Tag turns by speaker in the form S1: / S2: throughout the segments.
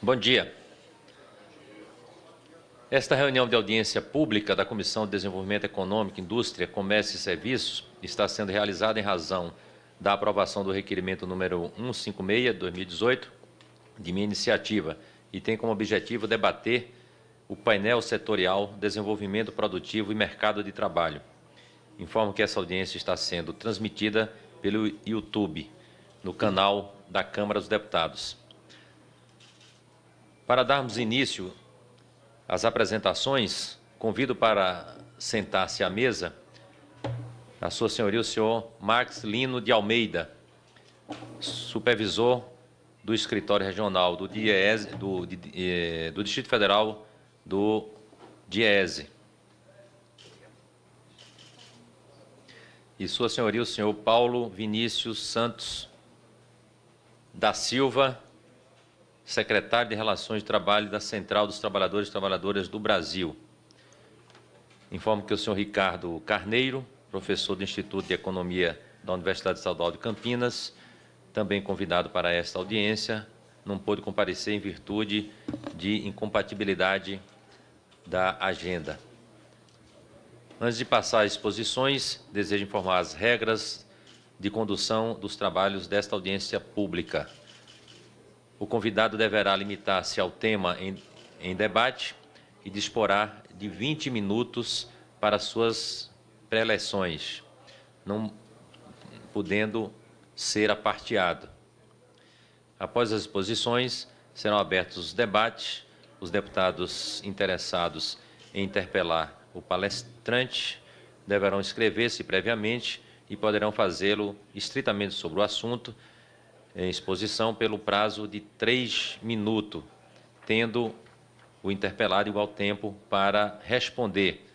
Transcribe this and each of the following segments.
S1: Bom dia. Esta reunião de audiência pública da Comissão de Desenvolvimento Econômico, Indústria, Comércio e Serviços está sendo realizada em razão da aprovação do requerimento número 156/2018, de minha iniciativa, e tem como objetivo debater o painel setorial Desenvolvimento Produtivo e Mercado de Trabalho. Informo que essa audiência está sendo transmitida pelo YouTube, no canal da Câmara dos Deputados. Para darmos início às apresentações, convido para sentar-se à mesa a Sua Senhoria, o senhor Marques Lino de Almeida, supervisor do Escritório Regional do Distrito Federal do DIEESE. E Sua Senhoria, o senhor Paulo Vinícius Santos da Silva, secretário de Relações de Trabalho da Central dos Trabalhadores e Trabalhadoras do Brasil. Informo que o senhor Ricardo Carneiro, professor do Instituto de Economia da Universidade Estadual de Campinas, também convidado para esta audiência, não pôde comparecer em virtude de incompatibilidade da agenda. Antes de passar às exposições, desejo informar as regras de condução dos trabalhos desta audiência pública. O convidado deverá limitar-se ao tema em debate e disporá de 20 minutos para suas preleções, não podendo ser aparteado. Após as exposições, serão abertos os debates. Os deputados interessados em interpelar o palestrante deverão inscrever-se previamente e poderão fazê-lo estritamente sobre o assunto em exposição pelo prazo de 3 minutos, tendo o interpelado igual tempo para responder,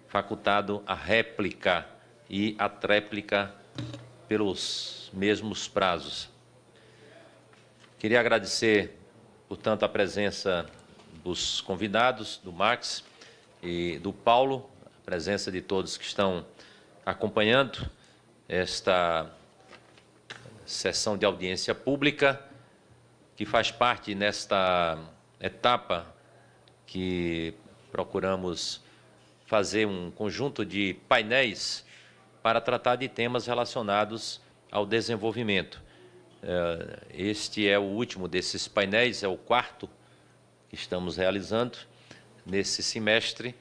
S1: facultado a réplica e a tréplica pelos mesmos prazos. Queria agradecer, portanto, a presença dos convidados, do Max e do Paulo, a presença de todos que estão acompanhando esta sessão de audiência pública, que faz parte nesta etapa que procuramos fazer um conjunto de painéis para tratar de temas relacionados ao desenvolvimento. Este é o último desses painéis, é o quarto que estamos realizando nesse semestre,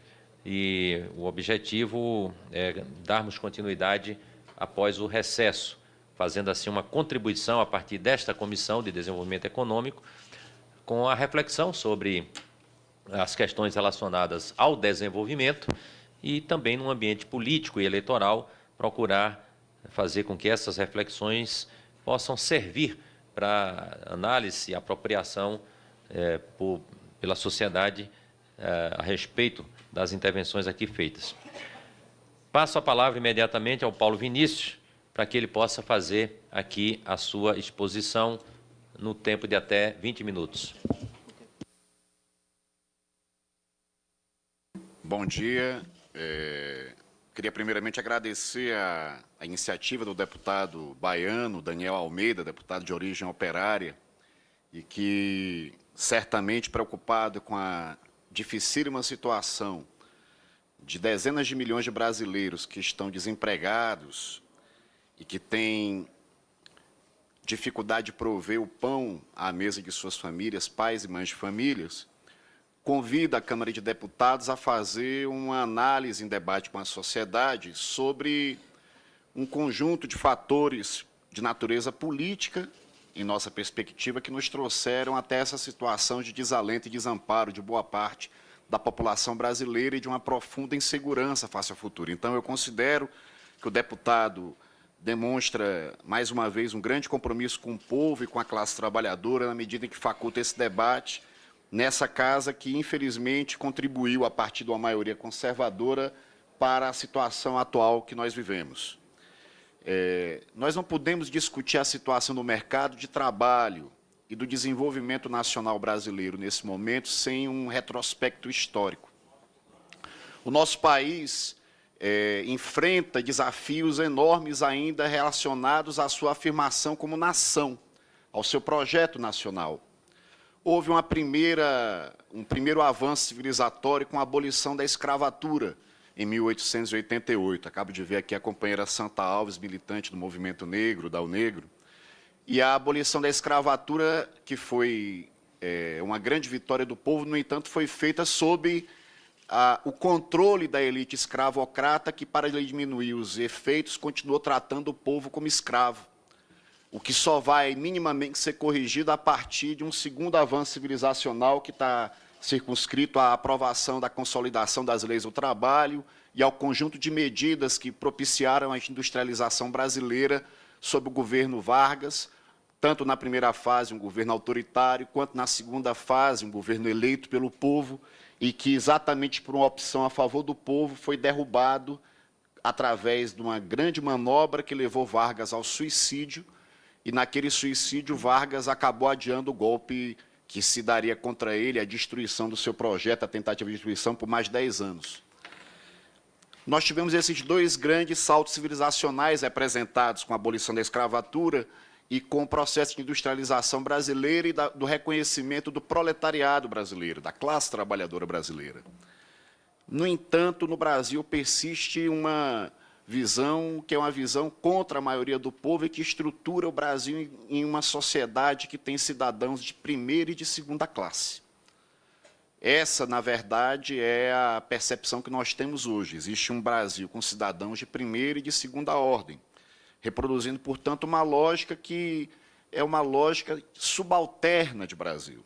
S1: e o objetivo é darmos continuidade após o recesso, fazendo assim uma contribuição a partir desta Comissão de Desenvolvimento Econômico, com a reflexão sobre as questões relacionadas ao desenvolvimento e também no ambiente político e eleitoral, procurar fazer com que essas reflexões possam servir para análise e apropriação pela sociedade a respeito das intervenções aqui feitas. Passo a palavra imediatamente ao Paulo Vinícius, para que ele possa fazer aqui a sua exposição no tempo de até 20 minutos.
S2: Bom dia. Queria primeiramente agradecer a iniciativa do deputado baiano, Daniel Almeida, deputado de origem operária, e que, certamente preocupado com a dificílima situação de dezenas de milhões de brasileiros que estão desempregados e que têm dificuldade de prover o pão à mesa de suas famílias, pais e mães de famílias, convida a Câmara de Deputados a fazer uma análise em debate com a sociedade sobre um conjunto de fatores de natureza política, em nossa perspectiva, que nos trouxeram até essa situação de desalento e desamparo de boa parte da população brasileira e de uma profunda insegurança face ao futuro. Então, eu considero que o deputado demonstra, mais uma vez, um grande compromisso com o povo e com a classe trabalhadora, na medida em que faculta esse debate nessa casa que, infelizmente, contribuiu, a partir de uma maioria conservadora, para a situação atual que nós vivemos. Nós não podemos discutir a situação do mercado de trabalho e do desenvolvimento nacional brasileiro nesse momento sem um retrospecto histórico. O nosso país enfrenta desafios enormes ainda relacionados à sua afirmação como nação, ao seu projeto nacional. Houve um primeiro avanço civilizatório com a abolição da escravatura, em 1888. Acabo de ver aqui a companheira Santa Alves, militante do movimento negro, da UNegro. E a abolição da escravatura, que foi uma grande vitória do povo, no entanto, foi feita sob o controle da elite escravocrata, que, para diminuir os efeitos, continuou tratando o povo como escravo, o que só vai minimamente ser corrigido a partir de um segundo avanço civilizacional que está circunscrito à aprovação da consolidação das leis do trabalho e ao conjunto de medidas que propiciaram a industrialização brasileira sob o governo Vargas, tanto na primeira fase, um governo autoritário, quanto na segunda fase, um governo eleito pelo povo, e que, exatamente por uma opção a favor do povo, foi derrubado através de uma grande manobra que levou Vargas ao suicídio, e naquele suicídio Vargas acabou adiando o golpe que se daria contra ele, a destruição do seu projeto, a tentativa de destruição, por mais de 10 anos. Nós tivemos esses dois grandes saltos civilizacionais representados com a abolição da escravatura e com o processo de industrialização brasileira e do reconhecimento do proletariado brasileiro, da classe trabalhadora brasileira. No entanto, no Brasil persiste uma visão que é uma visão contra a maioria do povo e que estrutura o Brasil em uma sociedade que tem cidadãos de primeira e de segunda classe. Essa, na verdade, é a percepção que nós temos hoje. Existe um Brasil com cidadãos de primeira e de segunda ordem, reproduzindo, portanto, uma lógica que é uma lógica subalterna de Brasil.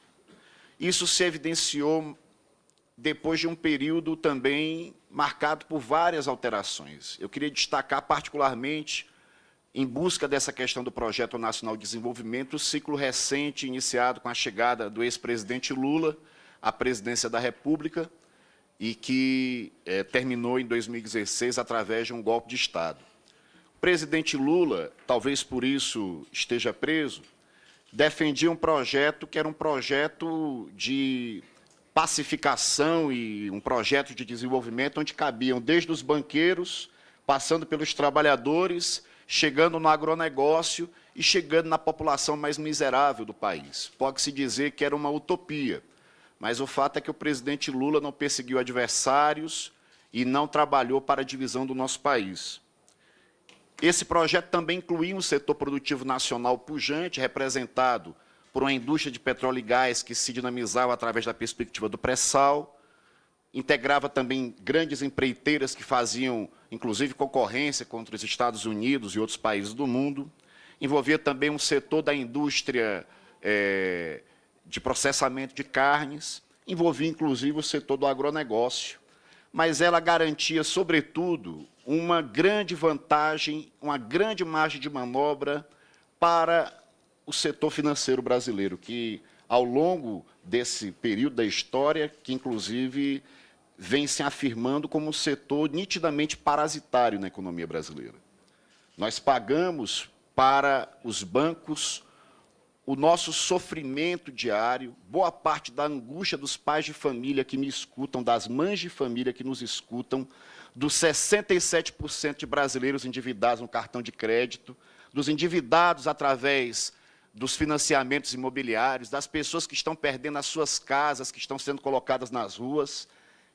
S2: Isso se evidenciou depois de um período também marcado por várias alterações. Eu queria destacar particularmente, em busca dessa questão do Projeto Nacional de Desenvolvimento, o ciclo recente iniciado com a chegada do ex-presidente Lula à presidência da República e que terminou em 2016 através de um golpe de Estado. O presidente Lula, talvez por isso esteja preso, defendia um projeto que era um projeto de pacificação e um projeto de desenvolvimento onde cabiam desde os banqueiros, passando pelos trabalhadores, chegando no agronegócio e chegando na população mais miserável do país. Pode-se dizer que era uma utopia, mas o fato é que o presidente Lula não perseguiu adversários e não trabalhou para a divisão do nosso país. Esse projeto também incluía um setor produtivo nacional pujante, representado por uma indústria de petróleo e gás que se dinamizava através da perspectiva do pré-sal, integrava também grandes empreiteiras que faziam, inclusive, concorrência contra os Estados Unidos e outros países do mundo, envolvia também um setor da indústria de processamento de carnes, envolvia, inclusive, o setor do agronegócio, mas ela garantia, sobretudo, uma grande vantagem, uma grande margem de manobra para o setor financeiro brasileiro, que, ao longo desse período da história, que, inclusive, vem se afirmando como um setor nitidamente parasitário na economia brasileira. Nós pagamos para os bancos o nosso sofrimento diário, boa parte da angústia dos pais de família que me escutam, das mães de família que nos escutam, dos 67% de brasileiros endividados no cartão de crédito, dos endividados através dos financiamentos imobiliários, das pessoas que estão perdendo as suas casas, que estão sendo colocadas nas ruas.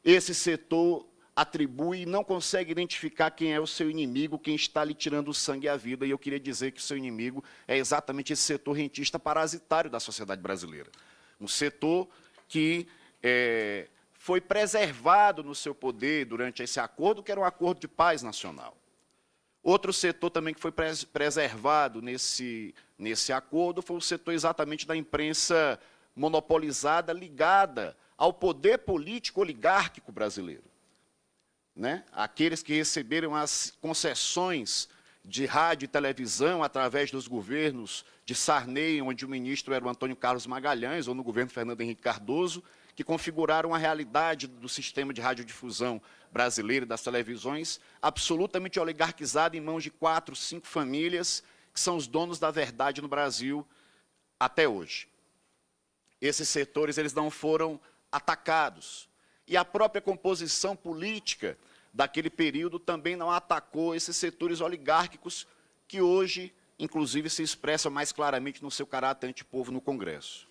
S2: Esse setor atribui e não consegue identificar quem é o seu inimigo, quem está lhe tirando o sangue e a vida. E eu queria dizer que o seu inimigo é exatamente esse setor rentista parasitário da sociedade brasileira. Um setor que foi preservado no seu poder durante esse acordo, que era um acordo de paz nacional. Outro setor também que foi preservado nesse acordo foi o setor exatamente da imprensa monopolizada, ligada ao poder político oligárquico brasileiro. Aqueles que receberam as concessões de rádio e televisão através dos governos de Sarney, onde o ministro era o Antônio Carlos Magalhães, ou no governo Fernando Henrique Cardoso, que configuraram a realidade do sistema de radiodifusão brasileiro, das televisões, absolutamente oligarquizado em mãos de 4, 5 famílias, que são os donos da verdade no Brasil até hoje. esses setores eles não foram atacados. E a própria composição política daquele período também não atacou esses setores oligárquicos que hoje, inclusive, se expressam mais claramente no seu caráter antipovo no Congresso.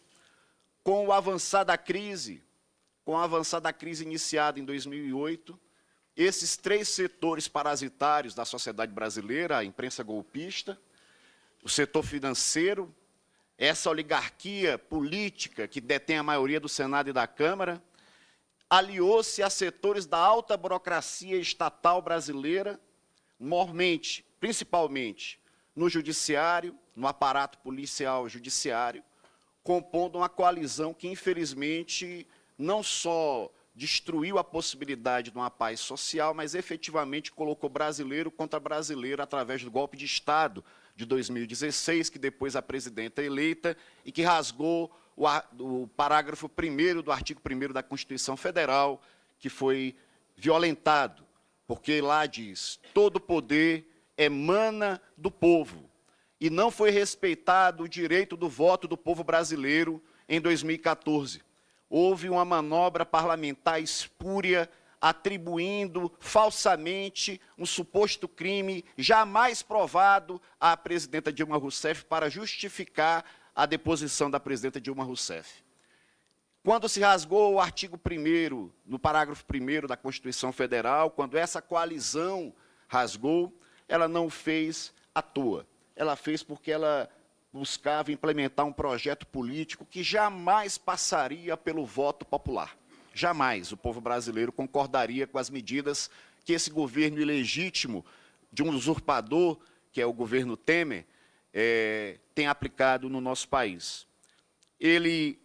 S2: Com o avançar da crise, iniciada em 2008, esses três setores parasitários da sociedade brasileira, a imprensa golpista, o setor financeiro, essa oligarquia política que detém a maioria do Senado e da Câmara, aliou-se a setores da alta burocracia estatal brasileira, principalmente no judiciário, no aparato policial judiciário, compondo uma coalizão que, infelizmente, não só destruiu a possibilidade de uma paz social, mas efetivamente colocou brasileiro contra brasileiro através do golpe de Estado de 2016, que depois a presidenta eleita e que rasgou o parágrafo 1º do artigo 1º da Constituição Federal, que foi violentado, porque lá diz: todo poder emana do povo, e não foi respeitado o direito do voto do povo brasileiro em 2014. Houve uma manobra parlamentar espúria, atribuindo falsamente um suposto crime jamais provado à presidenta Dilma Rousseff para justificar a deposição da presidenta Dilma Rousseff. Quando se rasgou o artigo 1º, no parágrafo 1º da Constituição Federal, quando essa coalizão rasgou, ela não fez à toa. Ela fez porque ela buscava implementar um projeto político que jamais passaria pelo voto popular. Jamais o povo brasileiro concordaria com as medidas que esse governo ilegítimo de um usurpador, que é o governo Temer, tem aplicado no nosso país. Ele,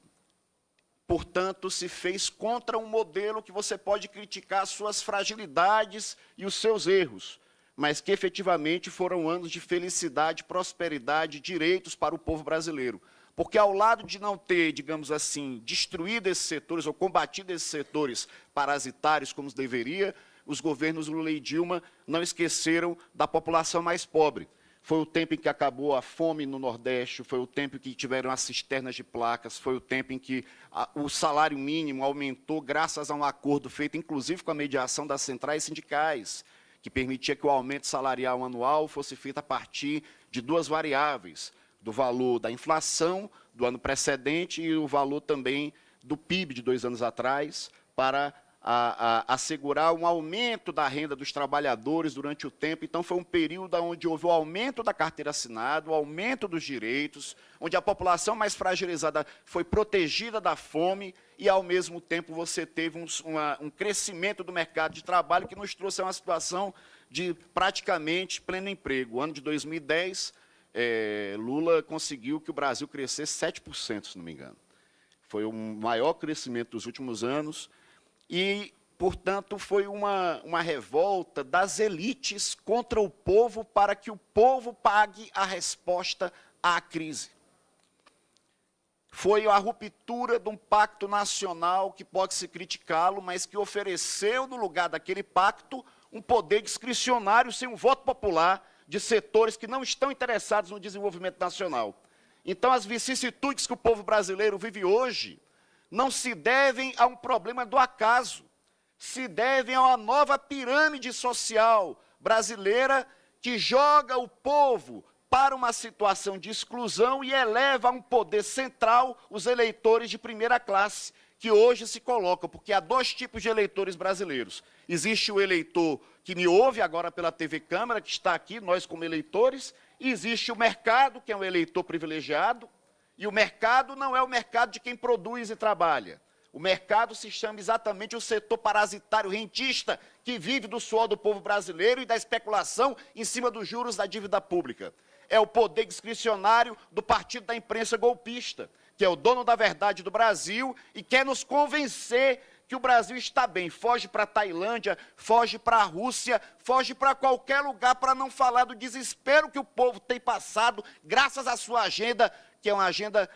S2: portanto, se fez contra um modelo que você pode criticar as suas fragilidades e os seus erros, mas que efetivamente foram anos de felicidade, prosperidade, direitos para o povo brasileiro. Porque ao lado de não ter, digamos assim, destruído esses setores ou combatido esses setores parasitários como deveria, os governos Lula e Dilma não esqueceram da população mais pobre. Foi o tempo em que acabou a fome no Nordeste, foi o tempo em que tiveram as cisternas de placas, foi o tempo em que o salário mínimo aumentou graças a um acordo feito, inclusive, com a mediação das centrais sindicais, que permitia que o aumento salarial anual fosse feito a partir de duas variáveis: do valor da inflação do ano precedente e o valor também do PIB de 2 anos atrás, para assegurar um aumento da renda dos trabalhadores durante o tempo. Então, foi um período onde houve o aumento da carteira assinada, o aumento dos direitos, onde a população mais fragilizada foi protegida da fome e, ao mesmo tempo, você teve um crescimento do mercado de trabalho que nos trouxe a uma situação de praticamente pleno emprego. O ano de 2010, Lula conseguiu que o Brasil crescesse 7%, se não me engano. Foi o maior crescimento dos últimos anos. E, portanto, foi uma revolta das elites contra o povo para que o povo pague a resposta à crise. Foi a ruptura de um pacto nacional que pode-se criticá-lo, mas que ofereceu, no lugar daquele pacto, um poder discricionário sem um voto popular de setores que não estão interessados no desenvolvimento nacional. Então, as vicissitudes que o povo brasileiro vive hoje não se devem a um problema do acaso, se devem a uma nova pirâmide social brasileira que joga o povo para uma situação de exclusão e eleva a um poder central os eleitores de primeira classe, que hoje se colocam, porque há dois tipos de eleitores brasileiros. Existe o eleitor que me ouve agora pela TV Câmara, que está aqui, nós como eleitores, e existe o mercado, que é um eleitor privilegiado. E o mercado não é o mercado de quem produz e trabalha. O mercado se chama exatamente o setor parasitário rentista que vive do suor do povo brasileiro e da especulação em cima dos juros da dívida pública. É o poder discricionário do partido da imprensa golpista, que é o dono da verdade do Brasil e quer nos convencer que o Brasil está bem. Foge para a Tailândia, foge para a Rússia, foge para qualquer lugar para não falar do desespero que o povo tem passado graças à sua agenda, que é uma agenda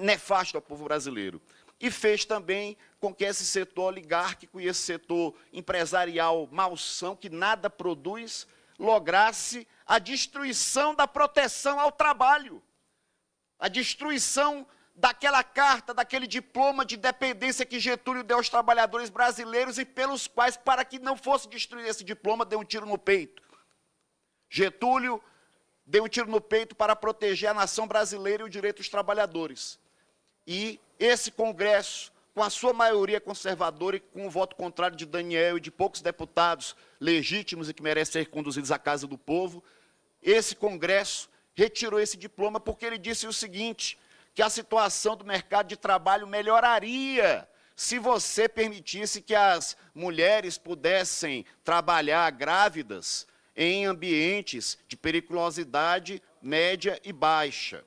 S2: nefasta ao povo brasileiro. E fez também com que esse setor oligárquico e esse setor empresarial malsão, que nada produz, lograsse a destruição da proteção ao trabalho, a destruição daquela carta, daquele diploma de dependência que Getúlio deu aos trabalhadores brasileiros e pelos quais, para que não fosse destruído esse diploma, deu um tiro no peito. Getúlio deu um tiro no peito para proteger a nação brasileira e o direito dos trabalhadores. E esse Congresso, com a sua maioria conservadora e com o voto contrário de Daniel e de poucos deputados legítimos e que merecem ser conduzidos à casa do povo, esse Congresso retirou esse diploma porque ele disse o seguinte, que a situação do mercado de trabalho melhoraria se você permitisse que as mulheres pudessem trabalhar grávidas em ambientes de periculosidade média e baixa.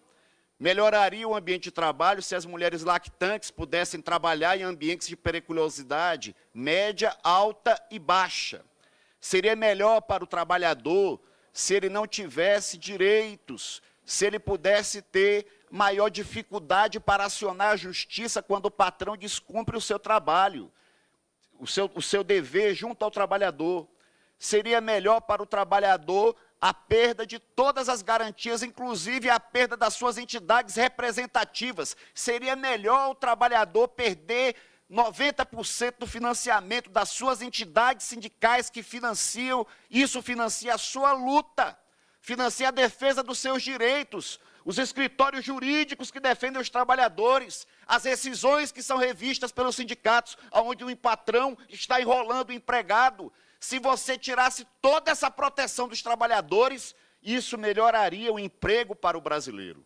S2: Melhoraria o ambiente de trabalho se as mulheres lactantes pudessem trabalhar em ambientes de periculosidade média, alta e baixa. Seria melhor para o trabalhador se ele não tivesse direitos, se ele pudesse ter maior dificuldade para acionar a justiça quando o patrão descumpre o seu trabalho, o seu dever junto ao trabalhador. Seria melhor para o trabalhador a perda de todas as garantias, inclusive a perda das suas entidades representativas. Seria melhor o trabalhador perder 90% do financiamento das suas entidades sindicais que financiam, isso financia a sua luta, financia a defesa dos seus direitos, os escritórios jurídicos que defendem os trabalhadores, as rescisões que são revistas pelos sindicatos, onde o patrão está enrolando o empregado. Se você tirasse toda essa proteção dos trabalhadores, isso melhoraria o emprego para o brasileiro.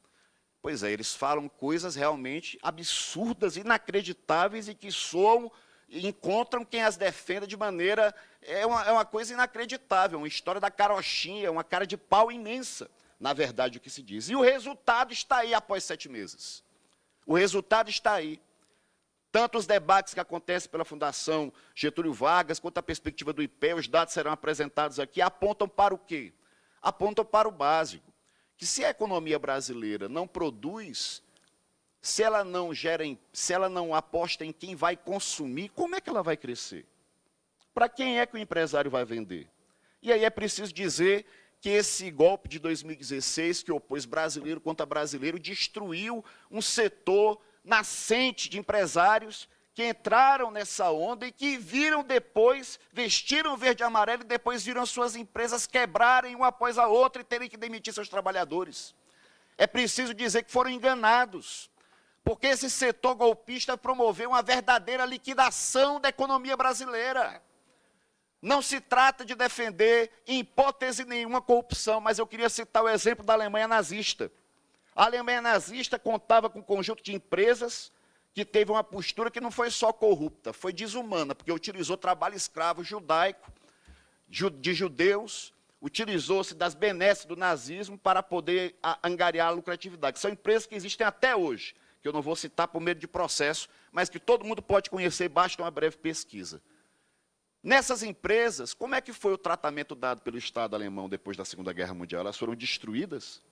S2: Pois é, eles falam coisas realmente absurdas, inacreditáveis e que soam e encontram quem as defenda de maneira... É uma coisa inacreditável, uma história da carochinha, uma cara de pau imensa, na verdade, o que se diz. E o resultado está aí após 7 meses. O resultado está aí. Tanto os debates que acontecem pela Fundação Getúlio Vargas, quanto a perspectiva do IPE, os dados serão apresentados aqui, apontam para o quê? Apontam para o básico. Que se a economia brasileira não produz, se ela não aposta em quem vai consumir, como é que ela vai crescer? Para quem é que o empresário vai vender? E aí é preciso dizer que esse golpe de 2016, que opôs brasileiro contra brasileiro, destruiu um setor nascente de empresários que entraram nessa onda e que viram depois, vestiram verde e amarelo e depois viram suas empresas quebrarem uma após a outra e terem que demitir seus trabalhadores. É preciso dizer que foram enganados, porque esse setor golpista promoveu uma verdadeira liquidação da economia brasileira. Não se trata de defender, em hipótese nenhuma, corrupção, mas eu queria citar o exemplo da Alemanha nazista. A Alemanha nazista contava com um conjunto de empresas que teve uma postura que não foi só corrupta, foi desumana, porque utilizou trabalho escravo judaico, de judeus, utilizou-se das benesses do nazismo para poder angariar a lucratividade. São empresas que existem até hoje, que eu não vou citar por medo de processo, mas que todo mundo pode conhecer, basta uma breve pesquisa. Nessas empresas, como é que foi o tratamento dado pelo Estado alemão depois da Segunda Guerra Mundial? Elas foram destruídas?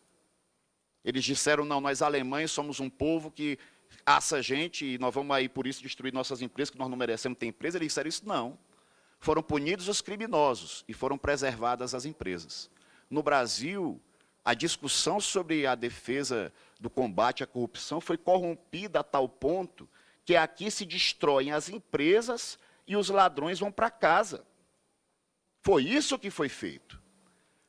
S2: Eles disseram, não, nós alemães somos um povo que assa gente e nós vamos aí por isso destruir nossas empresas, que nós não merecemos ter empresa. Eles disseram isso, não. Foram punidos os criminosos e foram preservadas as empresas. No Brasil, a discussão sobre a defesa do combate à corrupção foi corrompida a tal ponto que aqui se destroem as empresas e os ladrões vão para casa. Foi isso que foi feito.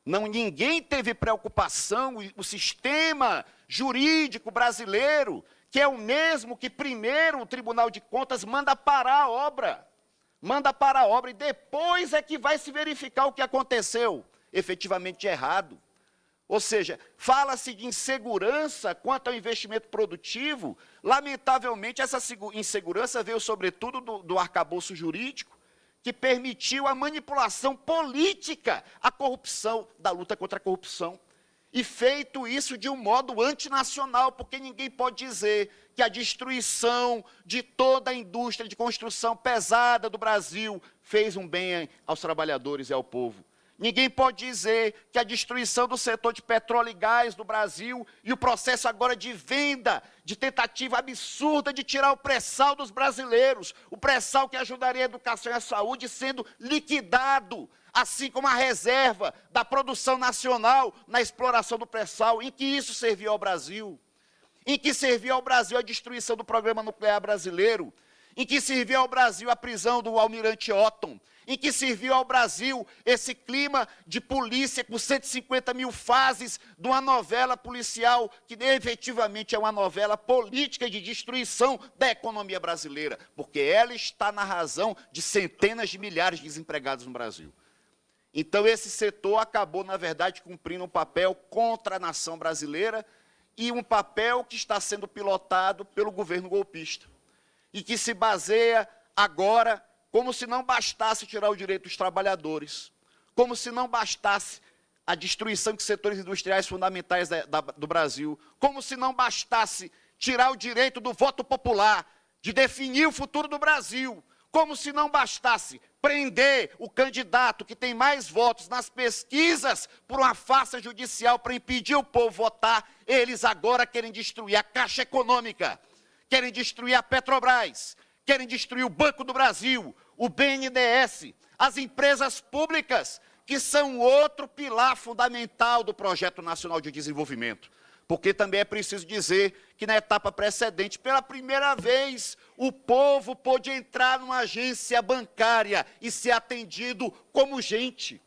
S2: Ninguém teve preocupação, o sistema jurídico brasileiro, que é o mesmo que primeiro o Tribunal de Contas manda parar a obra. Manda parar a obra e depois é que vai se verificar o que aconteceu efetivamente errado. Ou seja, fala-se de insegurança quanto ao investimento produtivo. Lamentavelmente, essa insegurança veio sobretudo do arcabouço jurídico, que permitiu a manipulação política, a corrupção, da luta contra a corrupção. E feito isso de um modo antinacional, porque ninguém pode dizer que a destruição de toda a indústria de construção pesada do Brasil fez um bem aos trabalhadores e ao povo. Ninguém pode dizer que a destruição do setor de petróleo e gás do Brasil e o processo agora de venda, de tentativa absurda de tirar o pré-sal dos brasileiros, o pré-sal que ajudaria a educação e a saúde sendo liquidado, assim como a reserva da produção nacional na exploração do pré-sal, em que isso serviu ao Brasil.
S3: em que serviu ao Brasil a destruição do programa nuclear brasileiro, em que serviu ao Brasil a prisão do almirante Otton, em que serviu ao Brasil esse clima de polícia com 150 mil fases de uma novela policial que efetivamente é uma novela política de destruição da economia brasileira, porque ela está na razão de centenas de milhares de desempregados no Brasil. Então, esse setor acabou, na verdade, cumprindo um papel contra a nação brasileira e um papel que está sendo pilotado pelo governo golpista e que se baseia agora, como se não bastasse tirar o direito dos trabalhadores, como se não bastasse a destruição de setores industriais fundamentais do Brasil, como se não bastasse tirar o direito do voto popular, de definir o futuro do Brasil, como se não bastasse prender o candidato que tem mais votos nas pesquisas por uma farsa judicial para impedir o povo votar, eles agora querem destruir a Caixa Econômica, querem destruir a Petrobras, querem destruir o Banco do Brasil, o BNDES, as empresas públicas, que são outro pilar fundamental do Projeto Nacional de Desenvolvimento. Porque também é preciso dizer que na etapa precedente, pela primeira vez, o povo pôde entrar numa agência bancária e ser atendido como gente.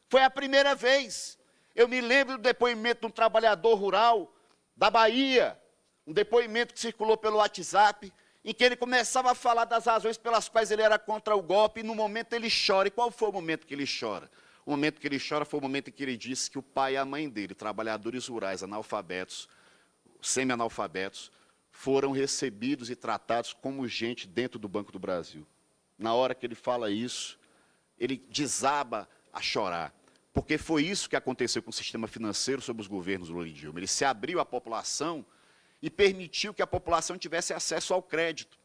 S3: Foi a primeira vez. Eu me lembro do depoimento de um trabalhador rural da Bahia, um depoimento que circulou pelo WhatsApp, em que ele começava a falar das razões pelas quais ele era contra o golpe, e no momento ele chora. E qual foi o momento que ele chora? O momento que ele chora foi o momento em que ele disse que o pai e a mãe dele, trabalhadores rurais, analfabetos, semi-analfabetos, foram recebidos e tratados como gente dentro do Banco do Brasil. Na hora que ele fala isso, ele desaba a chorar, porque foi isso que aconteceu com o sistema financeiro sob os governos Lula e Dilma. Ele se abriu à população e permitiu que a população tivesse acesso ao crédito,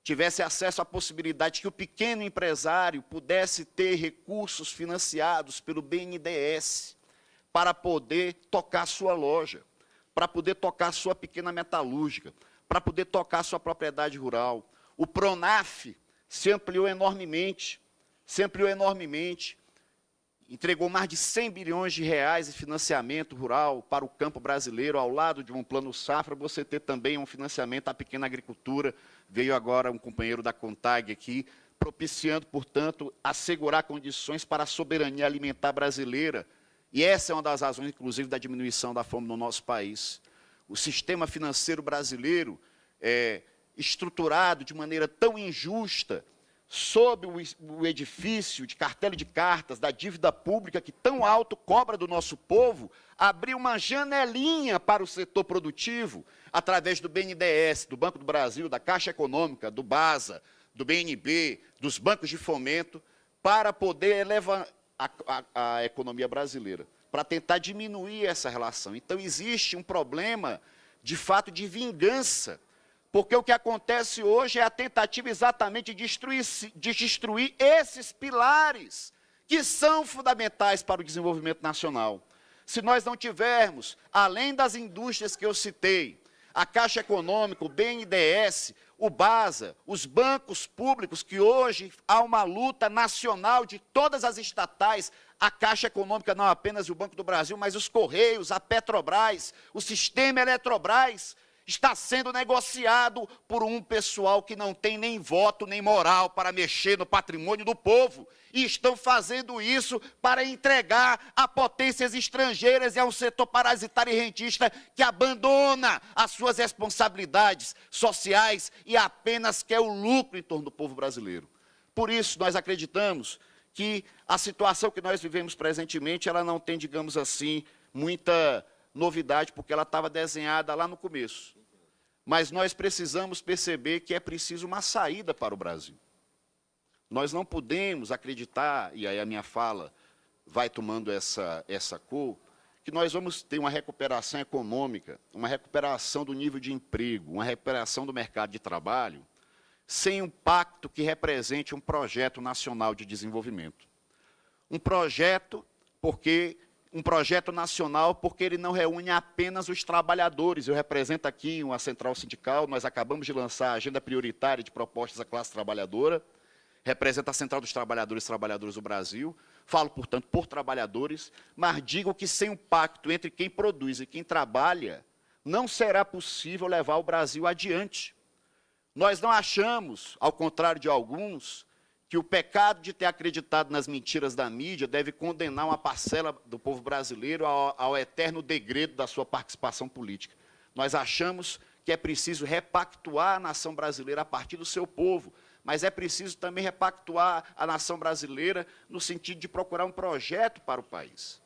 S3: tivesse acesso à possibilidade que o pequeno empresário pudesse ter recursos financiados pelo BNDES para poder tocar sua loja, para poder tocar sua pequena metalúrgica, para poder tocar sua propriedade rural. O PRONAF se ampliou enormemente, entregou mais de 100 bilhões de reais em financiamento rural para o campo brasileiro, ao lado de um plano safra, você ter também um financiamento à pequena agricultura. Veio agora um companheiro da CONTAG aqui, propiciando, portanto, assegurar condições para a soberania alimentar brasileira. E essa é uma das razões, inclusive, da diminuição da fome no nosso país. O sistema financeiro brasileiro é estruturado de maneira tão injusta, sob o edifício de cartela de cartas da dívida pública que tão alto cobra do nosso povo, abriu uma janelinha para o setor produtivo, através do BNDES, do Banco do Brasil, da Caixa Econômica, do BASA, do BNB, dos bancos de fomento, para poder elevar a economia brasileira, para tentar diminuir essa relação. Então, existe um problema, de fato, de vingança, porque o que acontece hoje é a tentativa exatamente de destruir esses pilares que são fundamentais para o desenvolvimento nacional. Se nós não tivermos, além das indústrias que eu citei, a Caixa Econômica, o BNDES, o BASA, os bancos públicos, que hoje há uma luta nacional de todas as estatais, a Caixa Econômica, não apenas o Banco do Brasil, mas os Correios, a Petrobras, o sistema Eletrobras, está sendo negociado por um pessoal que não tem nem voto, nem moral para mexer no patrimônio do povo. E estão fazendo isso para entregar a potências estrangeiras e a um setor parasitário e rentista que abandona as suas responsabilidades sociais e apenas quer o lucro em torno do povo brasileiro. Por isso, nós acreditamos que a situação que nós vivemos presentemente, ela não tem, digamos assim, muita novidade, porque ela estava desenhada lá no começo. Mas nós precisamos perceber que é preciso uma saída para o Brasil. Nós não podemos acreditar, e aí a minha fala vai tomando essa cor, que nós vamos ter uma recuperação econômica, uma recuperação do nível de emprego, uma recuperação do mercado de trabalho, sem um pacto que represente um projeto nacional de desenvolvimento. Um projeto nacional, porque ele não reúne apenas os trabalhadores. Eu represento aqui uma central sindical, nós acabamos de lançar a agenda prioritária de propostas à classe trabalhadora, representa a Central dos Trabalhadores e Trabalhadoras do Brasil, falo, portanto, por trabalhadores, mas digo que sem um pacto entre quem produz e quem trabalha, não será possível levar o Brasil adiante. Nós não achamos, ao contrário de alguns, que o pecado de ter acreditado nas mentiras da mídia deve condenar uma parcela do povo brasileiro ao eterno degredo da sua participação política. Nós achamos que é preciso repactuar a nação brasileira a partir do seu povo, mas é preciso também repactuar a nação brasileira no sentido de procurar um projeto para o país.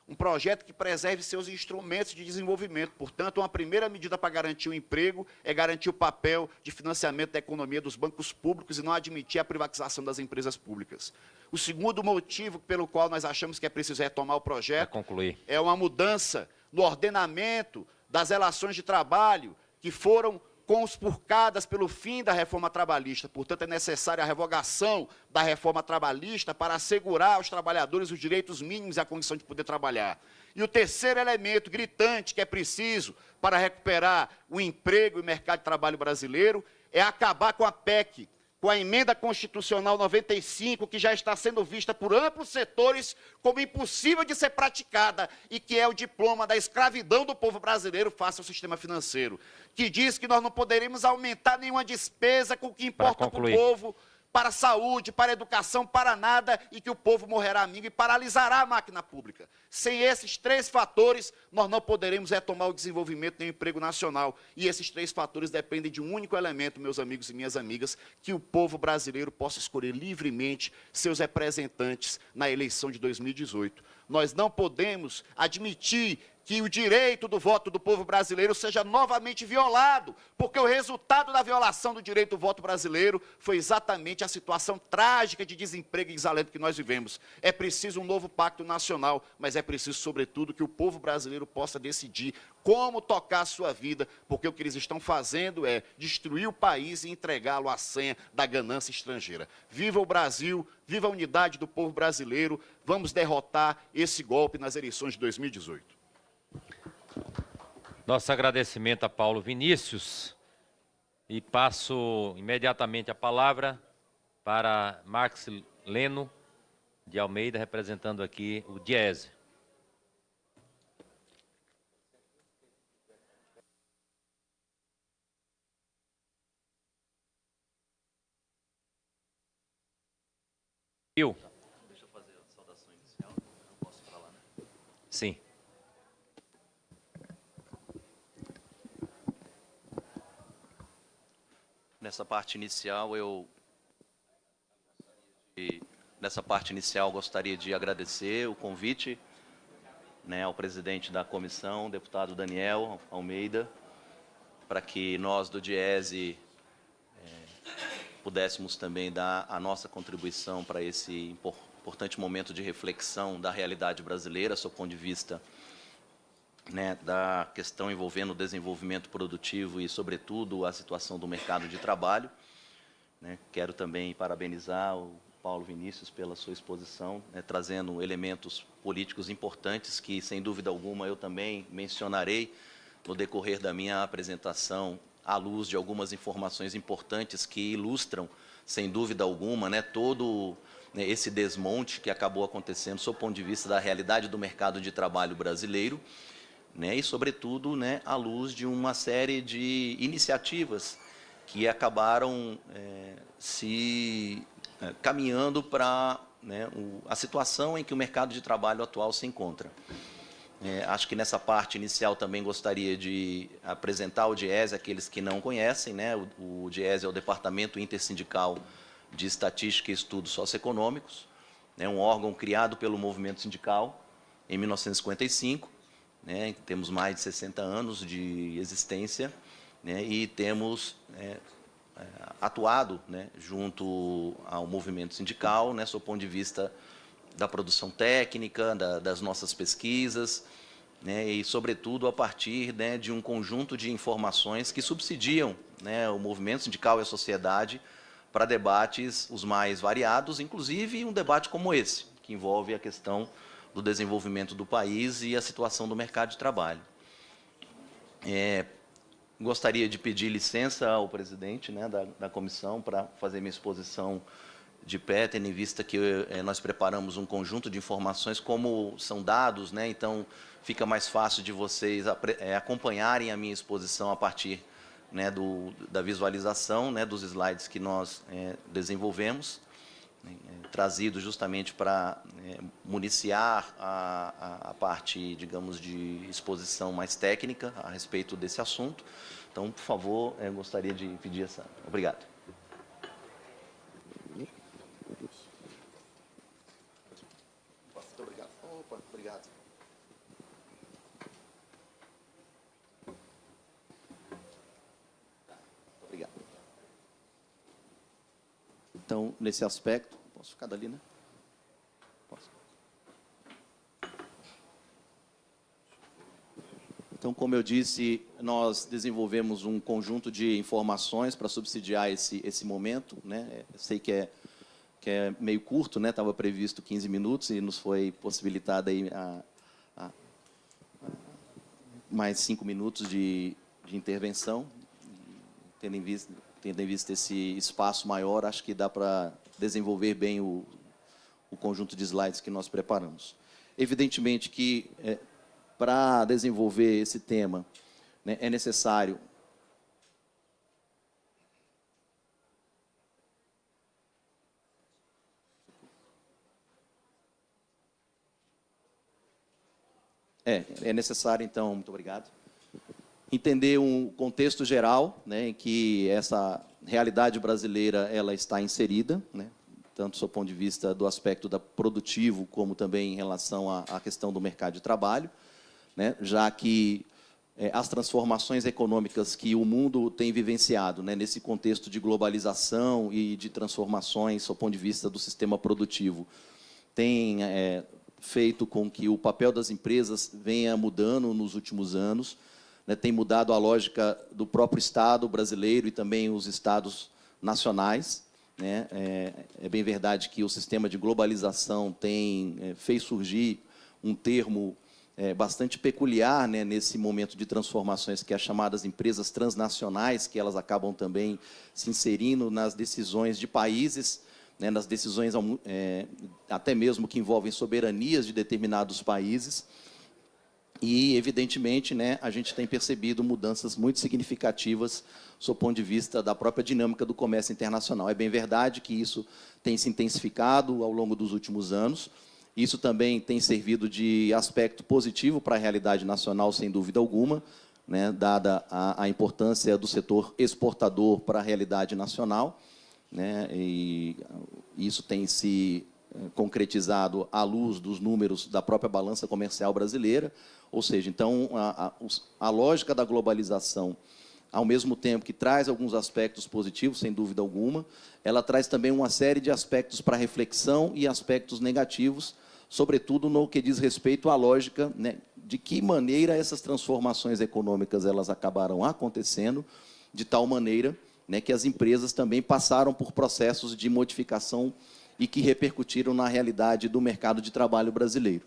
S3: Um projeto que preserve seus instrumentos de desenvolvimento. Portanto, uma primeira medida para garantir o emprego é garantir o papel de financiamento da economia dos bancos públicos e não admitir a privatização das empresas públicas. O segundo motivo pelo qual nós achamos que é preciso retomar o projeto é uma mudança no ordenamento das relações de trabalho que foram conspurcadas pelo fim da reforma trabalhista. Portanto, é necessária a revogação da reforma trabalhista para assegurar aos trabalhadores os direitos mínimos e a condição de poder trabalhar. E o terceiro elemento gritante que é preciso para recuperar o emprego e o mercado de trabalho brasileiro é acabar com a PEC, com a emenda constitucional 95, que já está sendo vista por amplos setores como impossível de ser praticada e que é o diploma da escravidão do povo brasileiro face ao sistema financeiro, que diz que nós não poderemos aumentar nenhuma despesa com o que importa para o povo, para a saúde, para a educação, para nada, e que o povo morrerá amigo e paralisará a máquina pública. Sem esses três fatores, nós não poderemos retomar o desenvolvimento nem o emprego nacional. E esses três fatores dependem de um único elemento, meus amigos e minhas amigas, que o povo brasileiro possa escolher livremente seus representantes na eleição de 2018. Nós não podemos admitir que o direito do voto do povo brasileiro seja novamente violado, porque o resultado da violação do direito do voto brasileiro foi exatamente a situação trágica de desemprego e desalento que nós vivemos. É preciso um novo pacto nacional, mas é preciso, sobretudo, que o povo brasileiro possa decidir como tocar a sua vida, porque o que eles estão fazendo é destruir o país e entregá-lo à senha da ganância estrangeira. Viva o Brasil, viva a unidade do povo brasileiro, vamos derrotar esse golpe nas eleições de 2018.
S1: Nosso agradecimento a Paulo Vinícius e passo imediatamente a palavra para Marx Leno de Almeida, representando aqui o Diese. Deixa eu fazer a saudação inicial. Eu posso falar, né? Sim.
S4: Nessa parte inicial, gostaria de agradecer o convite, né, ao presidente da comissão, deputado Daniel Almeida, para que nós do Diese pudéssemos também dar a nossa contribuição para esse importante momento de reflexão da realidade brasileira, sob o ponto de vista, né, da questão envolvendo o desenvolvimento produtivo e, sobretudo, a situação do mercado de trabalho. Né. Quero também parabenizar o Paulo Vinícius pela sua exposição, né, trazendo elementos políticos importantes que, sem dúvida alguma, eu também mencionarei no decorrer da minha apresentação, à luz de algumas informações importantes que ilustram, sem dúvida alguma, né, todo esse desmonte que acabou acontecendo sob o ponto de vista da realidade do mercado de trabalho brasileiro, né, e, sobretudo, né, à luz de uma série de iniciativas que acabaram caminhando para, né, a situação em que o mercado de trabalho atual se encontra. Acho que nessa parte inicial também gostaria de apresentar o Diese, aqueles que não conhecem, né, o Diese é o Departamento Intersindical de Estatística e Estudos Socioeconômicos, né, um órgão criado pelo movimento sindical em 1955, né, temos mais de 60 anos de existência, né, e temos atuado, né, junto ao movimento sindical, né, sob o ponto de vista da produção técnica, das nossas pesquisas, né, e, sobretudo, a partir, né, de um conjunto de informações que subsidiam, né, o movimento sindical e a sociedade para debates os mais variados, inclusive um debate como esse, que envolve a questão do desenvolvimento do país e a situação do mercado de trabalho. Gostaria de pedir licença ao presidente, né, da comissão para fazer minha exposição de pé, tendo em vista que nós preparamos um conjunto de informações, como são dados, né? Então fica mais fácil de vocês acompanharem a minha exposição a partir, né, da visualização, né, dos slides que nós desenvolvemos, trazido justamente para municiar a parte, digamos, de exposição mais técnica a respeito desse assunto. Então, por favor, gostaria de pedir essa... Obrigado. Muito obrigado. Opa, obrigado. Obrigado. Então, nesse aspecto, posso ficar dali, né? Posso. Então, como eu disse, nós desenvolvemos um conjunto de informações para subsidiar esse momento, né? Eu sei que é meio curto, né? Estava previsto 15 minutos e nos foi possibilitado aí mais 5 minutos de intervenção. Tendo em vista esse espaço maior, acho que dá para desenvolver bem o conjunto de slides que nós preparamos. Evidentemente que, para desenvolver esse tema, né, é necessário... É necessário, então, muito obrigado, entender um contexto geral, né, em que essa realidade brasileira ela está inserida, né, tanto do ponto de vista do aspecto produtivo, como também em relação à questão do mercado de trabalho, né, já que as transformações econômicas que o mundo tem vivenciado, né, nesse contexto de globalização e de transformações do ponto de vista do sistema produtivo, tem feito com que o papel das empresas venha mudando nos últimos anos, né, tem mudado a lógica do próprio Estado brasileiro e também os estados nacionais, né? É bem verdade que o sistema de globalização fez surgir um termo bastante peculiar, né, nesse momento de transformações, que é as chamadas empresas transnacionais, que elas acabam também se inserindo nas decisões de países, né, nas decisões até mesmo que envolvem soberanias de determinados países. E, evidentemente, né, a gente tem percebido mudanças muito significativas do ponto de vista da própria dinâmica do comércio internacional. É bem verdade que isso tem se intensificado ao longo dos últimos anos. Isso também tem servido de aspecto positivo para a realidade nacional, sem dúvida alguma, né, dada a importância do setor exportador para a realidade nacional, né, e isso tem se concretizado à luz dos números da própria balança comercial brasileira. Ou seja, então, a lógica da globalização, ao mesmo tempo que traz alguns aspectos positivos, sem dúvida alguma, ela traz também uma série de aspectos para reflexão e aspectos negativos, sobretudo no que diz respeito à lógica, né, de que maneira essas transformações econômicas elas acabaram acontecendo, de tal maneira, né, que as empresas também passaram por processos de modificação e que repercutiram na realidade do mercado de trabalho brasileiro.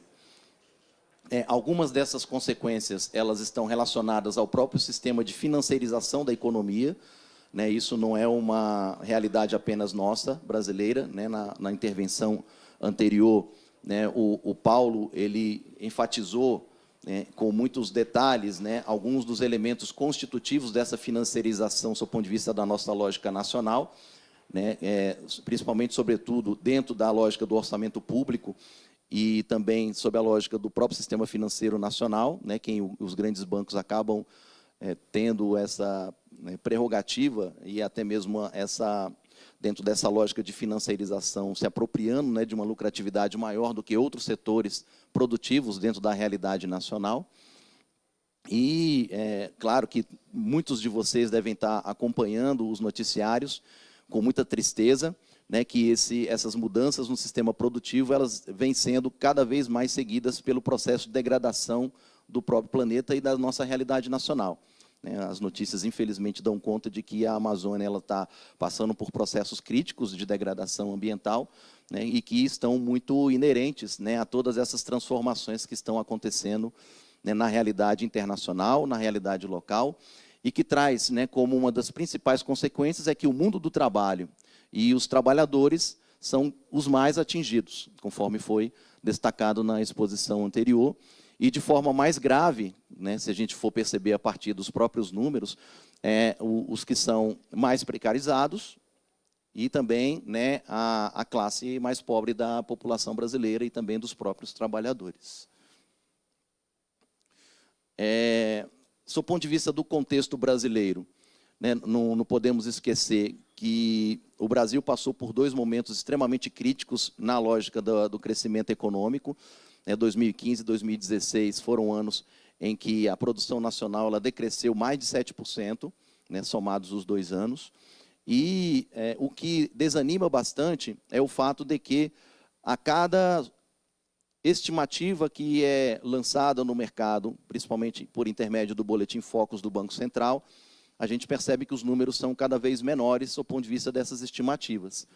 S4: Algumas dessas consequências elas estão relacionadas ao próprio sistema de financiarização da economia, né? Isso não é uma realidade apenas nossa, brasileira, né? Na intervenção anterior, né, o Paulo ele enfatizou, né, com muitos detalhes, né, alguns dos elementos constitutivos dessa financiarização, do ponto de vista da nossa lógica nacional, né, principalmente, sobretudo, dentro da lógica do orçamento público e também sob a lógica do próprio sistema financeiro nacional, né, quem os grandes bancos acabam tendo essa, né, prerrogativa e até mesmo dentro dessa lógica de financiarização, se apropriando, né, de uma lucratividade maior do que outros setores produtivos dentro da realidade nacional. E, claro que muitos de vocês devem estar acompanhando os noticiários com muita tristeza, né, que essas mudanças no sistema produtivo elas vêm sendo cada vez mais seguidas pelo processo de degradação do próprio planeta e da nossa realidade nacional. As notícias, infelizmente, dão conta de que a Amazônia está passando por processos críticos de degradação ambiental, né, e que estão muito inerentes, né, a todas essas transformações que estão acontecendo, né, na realidade internacional, na realidade local, e que traz, né, como uma das principais consequências é que o mundo do trabalho e os trabalhadores são os mais atingidos, conforme foi destacado na exposição anterior. E, de forma mais grave, né, se a gente for perceber a partir dos próprios números, os que são mais precarizados e também, né, a classe mais pobre da população brasileira e também dos próprios trabalhadores. Do ponto de vista do contexto brasileiro, né, não podemos esquecer que o Brasil passou por 2 momentos extremamente críticos na lógica do crescimento econômico. 2015 e 2016 foram anos em que a produção nacional ela decresceu mais de 7%, né, somados os 2 anos. E o que desanima bastante é o fato de que a cada estimativa que é lançada no mercado, principalmente por intermédio do Boletim Focus do Banco Central, a gente percebe que os números são cada vez menores do ponto de vista dessas estimativas.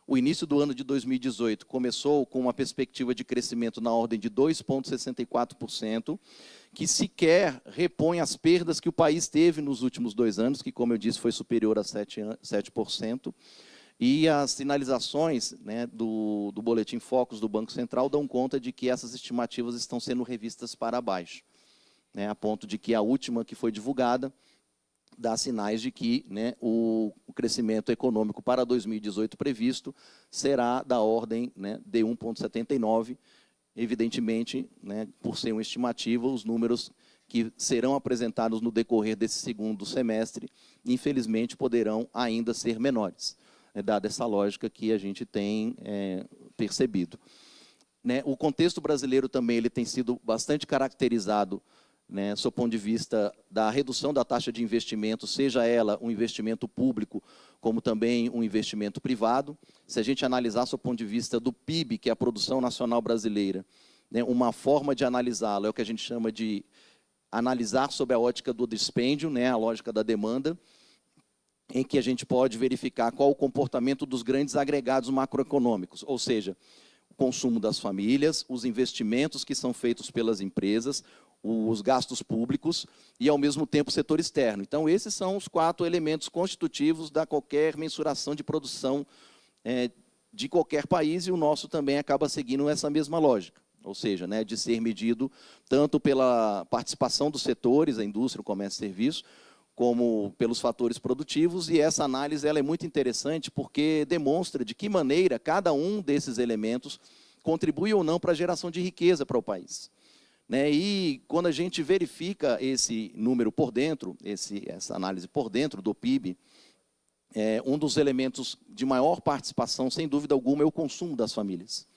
S4: O início do ano de 2018 começou com uma perspectiva de crescimento na ordem de 2,64%, que sequer repõe as perdas que o país teve nos últimos 2 anos, que, como eu disse, foi superior a 7%. E as sinalizações, né, do Boletim Focus do Banco Central dão conta de que essas estimativas estão sendo revistas para baixo, né, a ponto de que a última que foi divulgada dá sinais de que, né, o crescimento econômico para 2018 previsto será da ordem, né, de 1,79%. Evidentemente, né, por ser uma estimativa, os números que serão apresentados no decorrer desse segundo semestre, infelizmente, poderão ainda ser menores, dada essa lógica que a gente tem percebido. Né, o contexto brasileiro também ele tem sido bastante caracterizado, né, do ponto de vista da redução da taxa de investimento, seja ela um investimento público, como também um investimento privado. Se a gente analisar do ponto de vista do PIB, que é a produção nacional brasileira, né, uma forma de analisá-lo é o que a gente chama de analisar sob a ótica do dispêndio, né, a lógica da demanda, em que a gente pode verificar qual o comportamento dos grandes agregados macroeconômicos, ou seja, o consumo das famílias, os investimentos que são feitos pelas empresas, os gastos públicos e, ao mesmo tempo, o setor externo. Então, esses são os 4 elementos constitutivos da qualquer mensuração de produção de qualquer país, e o nosso também acaba seguindo essa mesma lógica, ou seja, né, de ser medido tanto pela participação dos setores, a indústria, o comércio e serviço, como pelos fatores produtivos, e essa análise ela é muito interessante porque demonstra de que maneira cada um desses elementos contribui ou não para a geração de riqueza para o país. Né? E quando a gente verifica esse número por dentro, essa análise por dentro do PIB, um dos elementos de maior participação, sem dúvida alguma, é o consumo das famílias.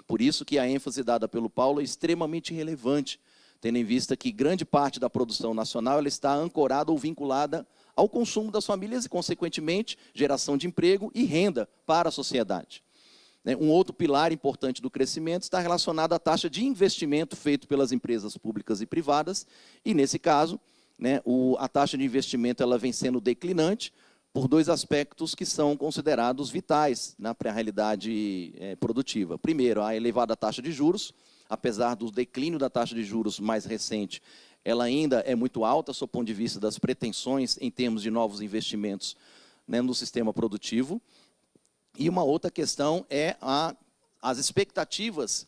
S4: Por isso que a ênfase dada pelo Paulo é extremamente relevante, tendo em vista que grande parte da produção nacional ela está ancorada ou vinculada ao consumo das famílias e, consequentemente, geração de emprego e renda para a sociedade. Um outro pilar importante do crescimento está relacionado à taxa de investimento feito pelas empresas públicas e privadas, e, nesse caso, né, a taxa de investimento ela vem sendo declinante por 2 aspectos que são considerados vitais para a realidade produtiva. Primeiro, a elevada taxa de juros. Apesar do declínio da taxa de juros mais recente, ela ainda é muito alta, do ponto de vista das pretensões em termos de novos investimentos, né, no sistema produtivo. E uma outra questão é as expectativas,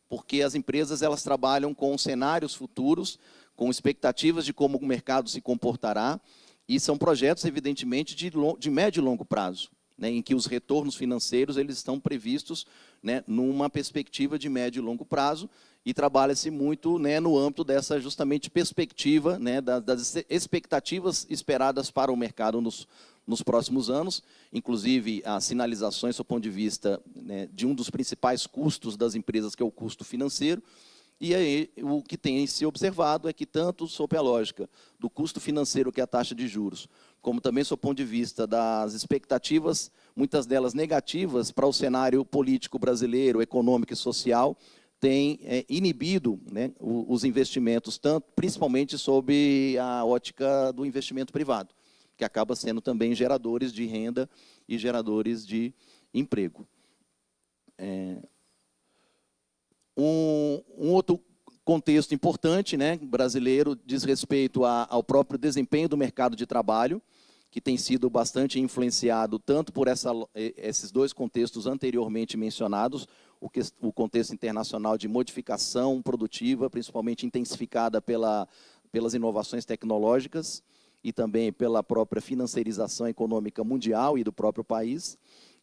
S4: porque as empresas elas trabalham com cenários futuros, com expectativas de como o mercado se comportará, e são projetos, evidentemente, de médio e longo prazo, né, em que os retornos financeiros eles estão previstos, né, numa perspectiva de médio e longo prazo, e trabalha-se muito, né, no âmbito dessa justamente perspectiva, né, das expectativas esperadas para o mercado nos próximos anos, inclusive as sinalizações do ponto de vista, né, de um dos principais custos das empresas, que é o custo financeiro. E aí, o que tem se observado é que, tanto sob a lógica do custo financeiro, que é a taxa de juros, como também sob o ponto de vista das expectativas, muitas delas negativas, para o cenário político brasileiro, econômico e social, tem inibido, né, os investimentos, principalmente sob a ótica do investimento privado, que acaba sendo também geradores de renda e geradores de emprego. Um outro contexto importante, né, brasileiro diz respeito ao próprio desempenho do mercado de trabalho,
S5: que tem sido bastante influenciado tanto por esses dois contextos anteriormente mencionados, o contexto internacional de modificação produtiva, principalmente intensificada pelas inovações tecnológicas e também pela própria financiarização econômica mundial e do próprio país,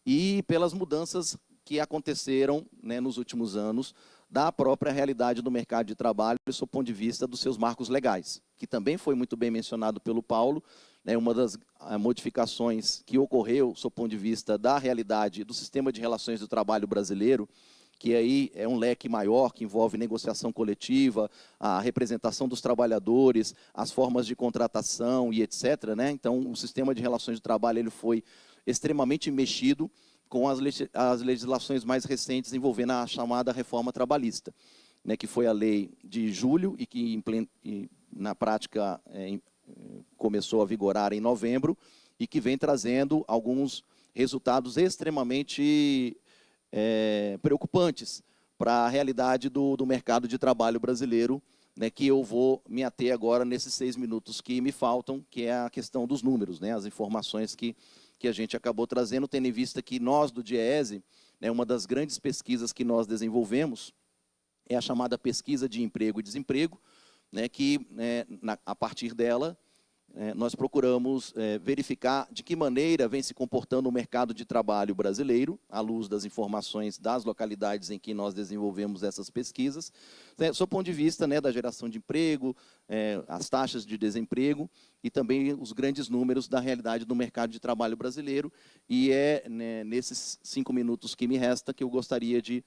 S5: e pelas mudanças que aconteceram, né, nos últimos anos, da própria realidade do mercado de trabalho, do seu ponto de vista dos seus marcos legais, que também foi muito bem mencionado pelo Paulo, né, uma das modificações que ocorreu, do seu ponto de vista da realidade do sistema de relações do trabalho brasileiro, que aí é um leque maior, que envolve negociação coletiva, a representação dos trabalhadores, as formas de contratação e etc., né? Então, o sistema de relações de trabalho ele foi extremamente mexido com as legislações mais recentes envolvendo a chamada reforma trabalhista, né, que foi a lei de julho e que, na prática, começou a vigorar em novembro e que vem trazendo alguns resultados extremamente preocupantes para a realidade do mercado de trabalho brasileiro, né, que eu vou me ater agora nesses 6 minutos que me faltam, que é a questão dos números, né, as informações que a gente acabou trazendo, tendo em vista que nós, do DIEESE, né, uma das grandes pesquisas que nós desenvolvemos é a chamada pesquisa de emprego e desemprego, né, que, a partir dela, nós procuramos verificar de que maneira vem se comportando o mercado de trabalho brasileiro, à luz das informações das localidades em que nós desenvolvemos essas pesquisas, sob o ponto de vista, né, da geração de emprego, as taxas de desemprego e também os grandes números da realidade do mercado de trabalho brasileiro. E né, nesses 5 minutos que me resta que eu gostaria de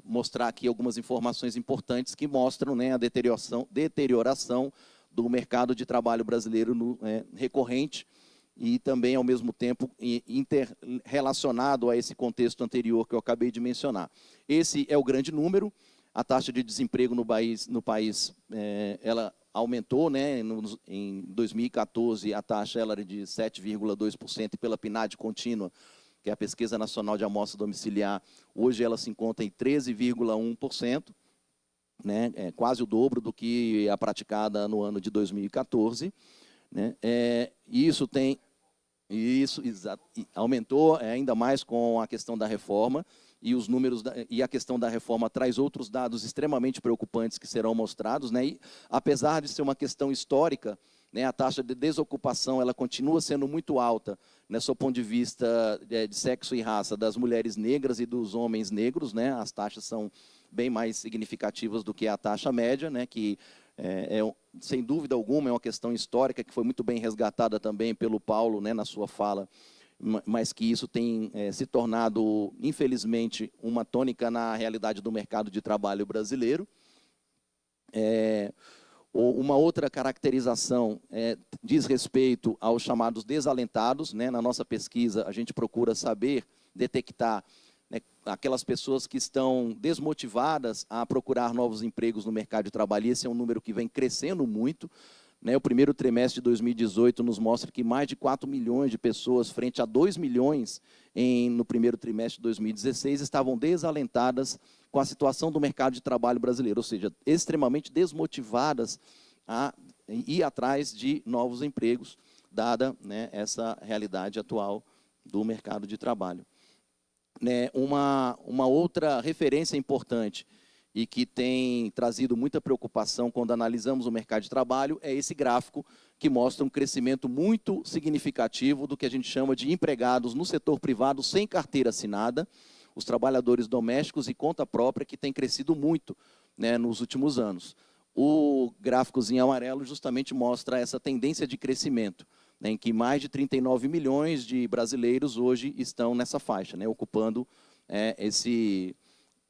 S5: mostrar aqui algumas informações importantes que mostram, né, a deterioração do mercado de trabalho brasileiro recorrente e também, ao mesmo tempo, interrelacionado a esse contexto anterior que eu acabei de mencionar. Esse é o grande número. A taxa de desemprego no país ela aumentou, né? Em 2014, a taxa era de 7,2% e pela PNAD contínua, que é a Pesquisa Nacional de Amostra Domiciliar, hoje ela se encontra em 13,1%. Né, quase o dobro do que a praticada no ano de 2014, né, isso aumentou ainda mais com a questão da reforma, e os números e a questão da reforma traz outros dados extremamente preocupantes que serão mostrados, né, e apesar de ser uma questão histórica, né, a taxa de desocupação ela continua sendo muito alta, né, sob o ponto de vista de sexo e raça das mulheres negras e dos homens negros, né, as taxas são bem mais significativas do que a taxa média, né, que sem dúvida alguma é uma questão histórica que foi muito bem resgatada também pelo Paulo, né, na sua fala, mas que isso tem se tornado, infelizmente, uma tônica na realidade do mercado de trabalho brasileiro. Uma outra caracterização diz respeito aos chamados desalentados, né, na nossa pesquisa a gente procura saber, detectar, né, aquelas pessoas que estão desmotivadas a procurar novos empregos no mercado de trabalho. Esse é um número que vem crescendo muito, né? O primeiro trimestre de 2018 nos mostra que mais de 4 milhões de pessoas, frente a 2 milhões no primeiro trimestre de 2016, estavam desalentadas com a situação do mercado de trabalho brasileiro, ou seja, extremamente desmotivadas a ir atrás de novos empregos, dada, né, essa realidade atual do mercado de trabalho. Uma outra referência importante e que tem trazido muita preocupação quando analisamos o mercado de trabalho é esse gráfico que mostra um crescimento muito significativo do que a gente chama de empregados no setor privado sem carteira assinada, os trabalhadores domésticos e conta própria, que tem crescido muito, né, nos últimos anos. O gráficozinho amarelo justamente mostra essa tendência de crescimento, né, em que mais de 39 milhões de brasileiros hoje estão nessa faixa, né, ocupando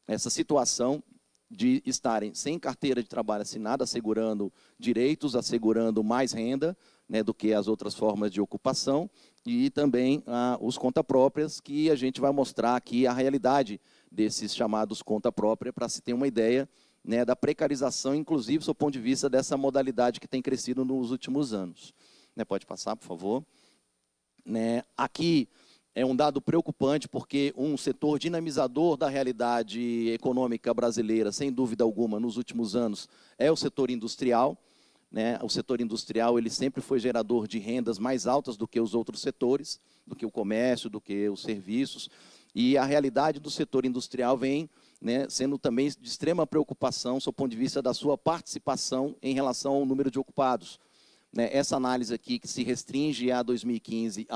S5: essa situação de estarem sem carteira de trabalho assinada, assegurando direitos, assegurando mais renda, né, do que as outras formas de ocupação, e também os conta próprias, que a gente vai mostrar aqui a realidade desses chamados conta própria, para se ter uma ideia, né, da precarização, inclusive, do ponto de vista dessa modalidade que tem crescido nos últimos anos. Né, pode passar, por favor. Né, aqui é um dado preocupante, porque um setor dinamizador da realidade econômica brasileira, sem dúvida alguma, nos últimos anos, é o setor industrial. né, o setor industrial ele sempre foi gerador de rendas mais altas do que os outros setores, do que o comércio, do que os serviços, e a realidade do setor industrial vem, né, sendo também de extrema preocupação, do ponto de vista da sua participação em relação ao número de ocupados. Né, essa análise aqui, que se restringe a 2015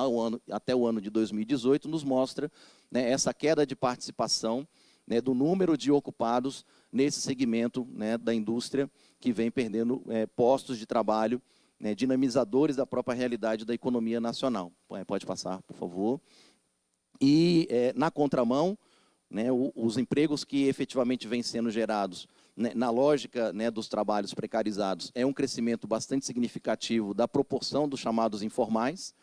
S5: até o ano de 2018, nos mostra, né, essa queda de participação, né, do número de ocupados nesse segmento, né, da indústria, que vem perdendo postos de trabalho, né, dinamizadores da própria realidade da economia nacional. Pode passar, por favor. E, na contramão, né, os empregos que efetivamente vêm sendo gerados, né, na lógica, né, dos trabalhos precarizados, é um crescimento bastante significativo da proporção dos chamados informais.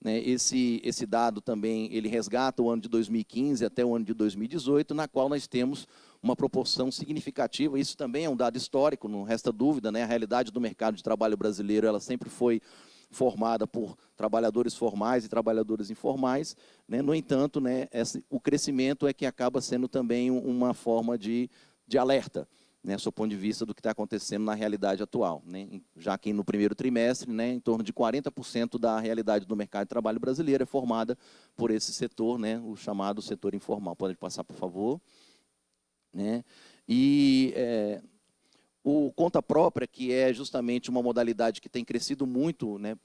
S5: Né, esse dado também ele resgata o ano de 2015 até o ano de 2018, na qual nós temos uma proporção significativa. Isso também é um dado histórico, não resta dúvida, né, a realidade do mercado de trabalho brasileiro ela sempre foi formada por trabalhadores formais e trabalhadores informais, né, no entanto, né, o crescimento é que acaba sendo também uma forma de alerta, né, do ponto de vista do que está acontecendo na realidade atual, né, já que no primeiro trimestre, né, em torno de 40% da realidade do mercado de trabalho brasileiro é formada por esse setor, né, o chamado setor informal. Pode passar, por favor. Né? E o conta própria, que é justamente uma modalidade que tem crescido muito, né,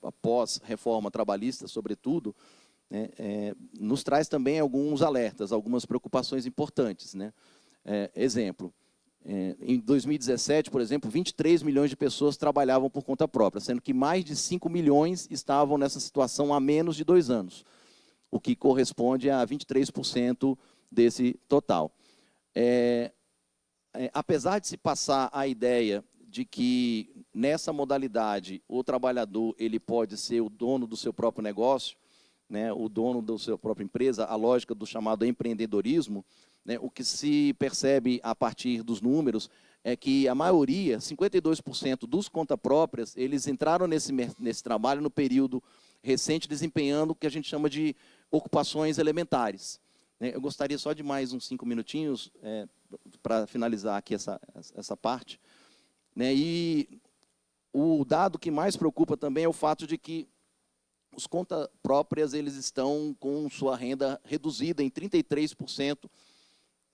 S5: após reforma trabalhista, sobretudo, né, nos traz também alguns alertas, algumas preocupações importantes. Né? Exemplo, em 2017, por exemplo, 23 milhões de pessoas trabalhavam por conta própria, sendo que mais de 5 milhões estavam nessa situação há menos de 2 anos, o que corresponde a 23% desse total. Apesar de se passar a ideia de que nessa modalidade o trabalhador ele pode ser o dono do seu próprio negócio, né, o dono da sua própria empresa, a lógica do chamado empreendedorismo, né, o que se percebe a partir dos números é que a maioria, 52% dos conta próprias, eles entraram nesse trabalho no período recente, desempenhando o que a gente chama de ocupações elementares. Eu gostaria só de mais uns 5 minutinhos para finalizar aqui essa parte. Né? E o dado que mais preocupa também é o fato de que os conta próprias eles estão com sua renda reduzida em 33%,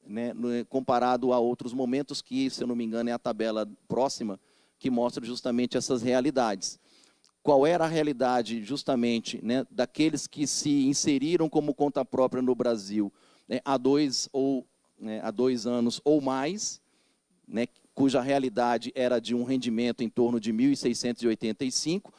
S5: né, comparado a outros momentos que, se eu não me engano, é a tabela próxima, que mostra justamente essas realidades. Qual era a realidade, justamente, né, daqueles que se inseriram como conta própria no Brasil, né, há 2 anos ou mais, né, cuja realidade era de um rendimento em torno de 1.685,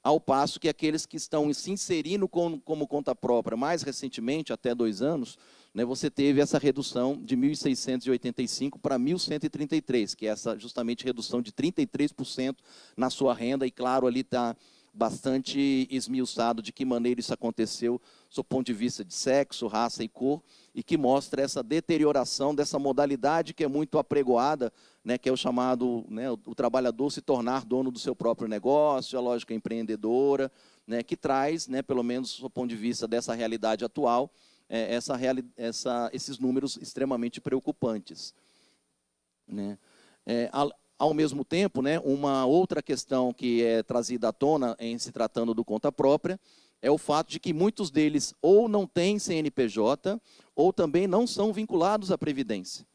S5: ao passo que aqueles que estão se inserindo como conta própria mais recentemente, até 2 anos, né, você teve essa redução de 1.685 para 1.133, que é essa justamente redução de 33% na sua renda, e claro, ali está bastante esmiuçado de que maneira isso aconteceu, do ponto de vista de sexo, raça e cor, e que mostra essa deterioração dessa modalidade que é muito apregoada, né, que é o chamado, né, o trabalhador se tornar dono do seu próprio negócio, a lógica empreendedora, né, que traz, né, pelo menos do ponto de vista dessa realidade atual, esses números extremamente preocupantes. Né? Ao mesmo tempo, né, uma outra questão que é trazida à tona em se tratando do conta própria é o fato de que muitos deles ou não têm CNPJ ou também não são vinculados à Previdência,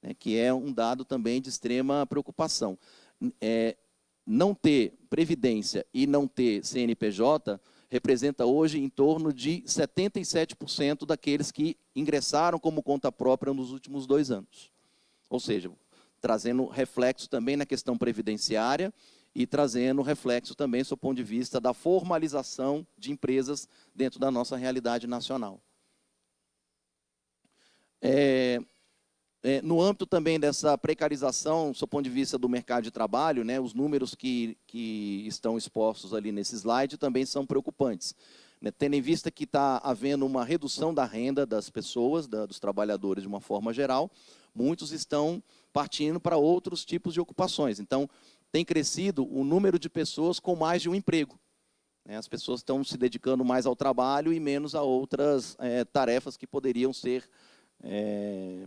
S5: né, que é um dado também de extrema preocupação. Não ter Previdência e não ter CNPJ representa hoje em torno de 77% daqueles que ingressaram como conta própria nos últimos 2 anos. Ou seja, trazendo reflexo também na questão previdenciária e trazendo reflexo também do ponto de vista da formalização de empresas dentro da nossa realidade nacional. No âmbito também dessa precarização, do ponto de vista do mercado de trabalho, né, os números que estão expostos ali nesse slide também são preocupantes. Né, tendo em vista que está havendo uma redução da renda das pessoas, dos trabalhadores de uma forma geral, muitos estão partindo para outros tipos de ocupações. Então, tem crescido o número de pessoas com mais de um emprego. Né, as pessoas estão se dedicando mais ao trabalho e menos a outras tarefas que poderiam ser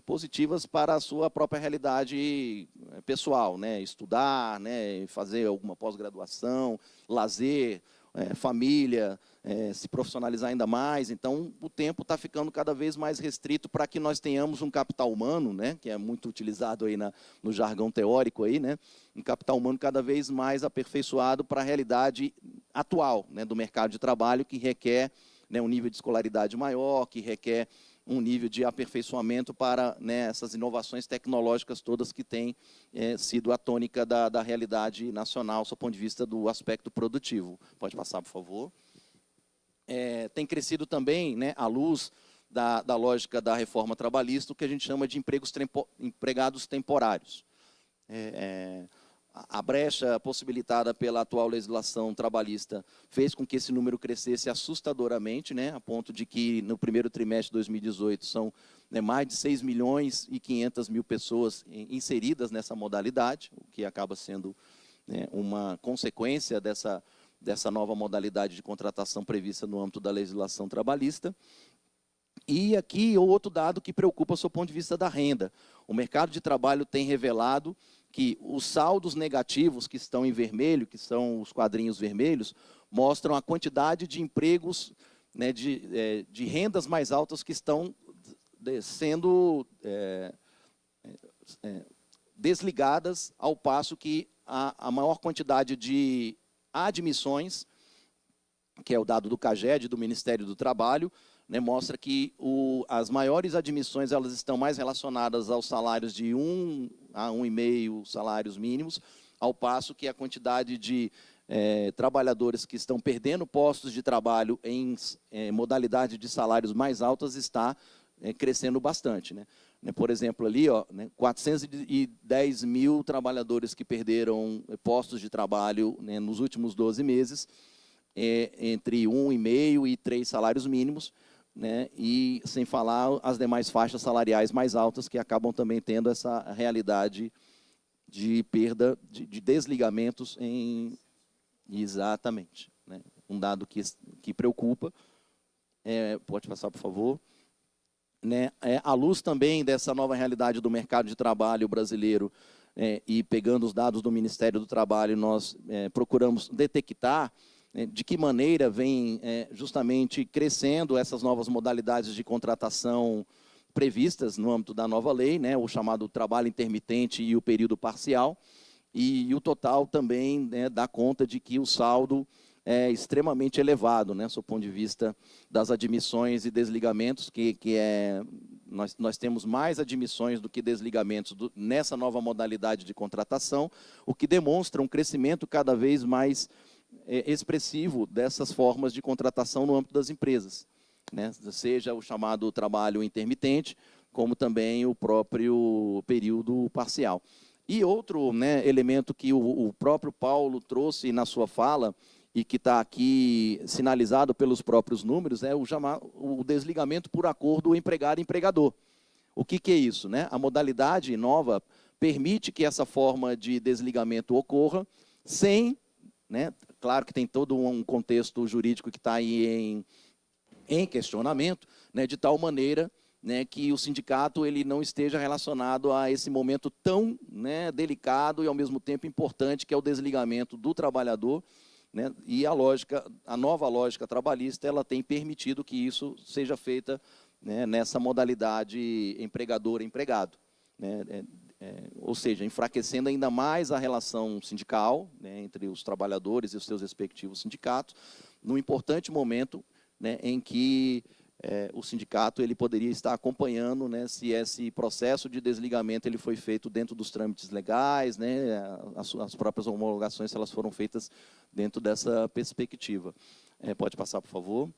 S5: positivas para a sua própria realidade pessoal, né? Estudar, né? Fazer alguma pós-graduação, lazer, família, se profissionalizar ainda mais. Então, o tempo está ficando cada vez mais restrito para que nós tenhamos um capital humano, né? Que é muito utilizado aí no jargão teórico, aí, né? Um capital humano cada vez mais aperfeiçoado para a realidade atual, né? Do mercado de trabalho, que requer, né, um nível de escolaridade maior, que requer um nível de aperfeiçoamento para, né, essas inovações tecnológicas todas que têm sido a tônica da realidade nacional, do ponto de vista do aspecto produtivo. Pode passar, por favor. Tem crescido também, né, à luz da lógica da reforma trabalhista, o que a gente chama de empregados temporários. A brecha possibilitada pela atual legislação trabalhista fez com que esse número crescesse assustadoramente, né, a ponto de que no primeiro trimestre de 2018 são, né, mais de 6.500.000 pessoas inseridas nessa modalidade, o que acaba sendo, né, uma consequência dessa nova modalidade de contratação prevista no âmbito da legislação trabalhista. E aqui outro dado que preocupa do ponto de vista da renda. O mercado de trabalho tem revelado que os saldos negativos que estão em vermelho, que são os quadrinhos vermelhos, mostram a quantidade de empregos, né, de rendas mais altas que estão sendo desligadas, ao passo que a maior quantidade de admissões, que é o dado do CAGED, do Ministério do Trabalho, né, mostra que as maiores admissões elas estão mais relacionadas aos salários de 1 a 1,5 salários mínimos, ao passo que a quantidade de trabalhadores que estão perdendo postos de trabalho em modalidade de salários mais altas está crescendo bastante, né? Por exemplo, ali, ó, né, 410 mil trabalhadores que perderam postos de trabalho, né, nos últimos 12 meses, entre 1,5 e 3 salários mínimos, né, e sem falar as demais faixas salariais mais altas que acabam também tendo essa realidade de perda, de desligamentos exatamente, né, um dado que preocupa. Pode passar, por favor. Né, à luz também dessa nova realidade do mercado de trabalho brasileiro, e pegando os dados do Ministério do Trabalho, nós procuramos detectar de que maneira vem justamente crescendo essas novas modalidades de contratação previstas no âmbito da nova lei, né, o chamado trabalho intermitente e o período parcial, e o total também, né, dá conta de que o saldo é extremamente elevado, né, do ponto de vista das admissões e desligamentos, nós temos mais admissões do que desligamentos nessa nova modalidade de contratação, o que demonstra um crescimento cada vez mais expressivo dessas formas de contratação no âmbito das empresas, né? Seja o chamado trabalho intermitente, como também o próprio período parcial. E outro, né, elemento que o próprio Paulo trouxe na sua fala, e que está aqui sinalizado pelos próprios números, é o desligamento por acordo empregado-empregador. O que é isso, né? A modalidade nova permite que essa forma de desligamento ocorra sem, né, claro que tem todo um contexto jurídico que está aí em questionamento, né, de tal maneira, né, que o sindicato ele não esteja relacionado a esse momento tão, né, delicado e ao mesmo tempo importante, que é o desligamento do trabalhador, né, e a nova lógica trabalhista ela tem permitido que isso seja feita, né, nessa modalidade empregador-empregado, né, ou seja, enfraquecendo ainda mais a relação sindical, né, entre os trabalhadores e os seus respectivos sindicatos, num importante momento, né, em que o sindicato ele poderia estar acompanhando, né, se esse processo de desligamento ele foi feito dentro dos trâmites legais, né, as próprias homologações, se elas foram feitas dentro dessa perspectiva. Pode passar, por favor.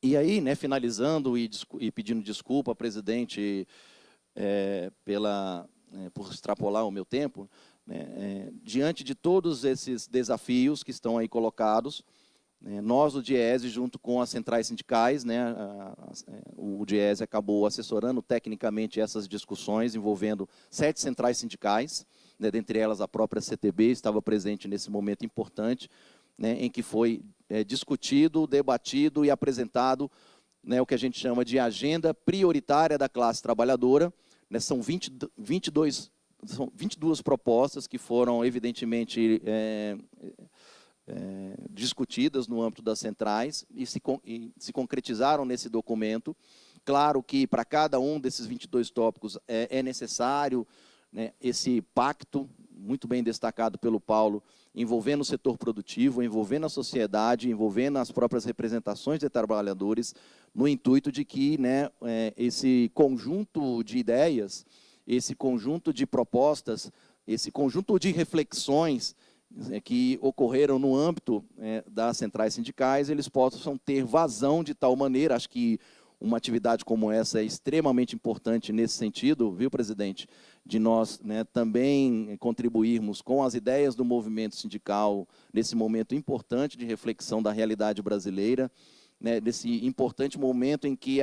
S5: E aí, né, finalizando e pedindo desculpa, presidente, por extrapolar o meu tempo, né, diante de todos esses desafios que estão aí colocados, nós, o DIEESE, junto com as centrais sindicais, né, o DIEESE acabou assessorando tecnicamente essas discussões, envolvendo 7 centrais sindicais, né, dentre elas a própria CTB estava presente nesse momento importante, né, em que foi discutido, debatido e apresentado né, o que a gente chama de agenda prioritária da classe trabalhadora, né, são 22 propostas que foram, evidentemente, discutidas no âmbito das centrais e se concretizaram nesse documento. Claro que para cada um desses 22 tópicos é necessário, né, esse pacto, muito bem destacado pelo Paulo, envolvendo o setor produtivo, envolvendo a sociedade, envolvendo as próprias representações de trabalhadores, no intuito de que, né, esse conjunto de ideias, esse conjunto de propostas, esse conjunto de reflexões que ocorreram no âmbito das centrais sindicais, eles possam ter vazão de tal maneira, acho que uma atividade como essa é extremamente importante nesse sentido, viu, presidente, de nós, né, também contribuirmos com as ideias do movimento sindical nesse momento importante de reflexão da realidade brasileira, né, desse importante momento em que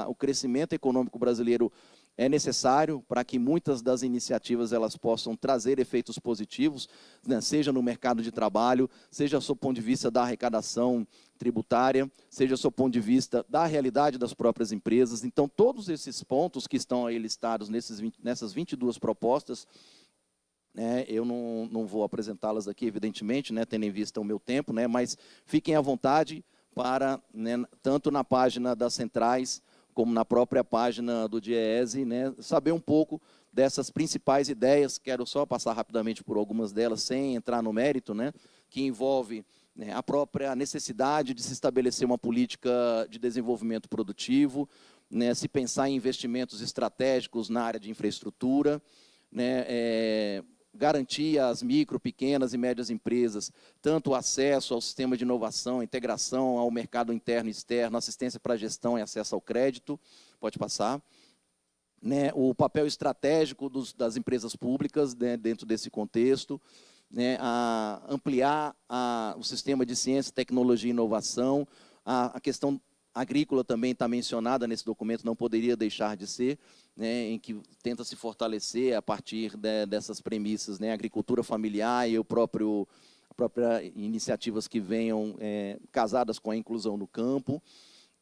S5: o crescimento econômico brasileiro é necessário para que muitas das iniciativas elas possam trazer efeitos positivos, né, seja no mercado de trabalho, seja do ponto de vista da arrecadação tributária, seja do ponto de vista da realidade das próprias empresas. Então, todos esses pontos que estão aí listados nessas 22 propostas, né, eu não vou apresentá-las aqui, evidentemente, né, tendo em vista o meu tempo, né, mas fiquem à vontade para, né, tanto na página das centrais, como na própria página do DIEESE, né, saber um pouco dessas principais ideias. Quero só passar rapidamente por algumas delas, sem entrar no mérito, né, que envolve, né, a própria necessidade de se estabelecer uma política de desenvolvimento produtivo, né, se pensar em investimentos estratégicos na área de infraestrutura, né, garantir às micro, pequenas e médias empresas tanto o acesso ao sistema de inovação, integração ao mercado interno e externo, assistência para a gestão e acesso ao crédito, pode passar, né, o papel estratégico das empresas públicas, né, dentro desse contexto, né, ampliar o sistema de ciência, tecnologia e inovação, a questão agrícola também está mencionada nesse documento, não poderia deixar de ser, né, em que tenta se fortalecer a partir dessas premissas, né, agricultura familiar e próprias iniciativas que venham casadas com a inclusão no campo,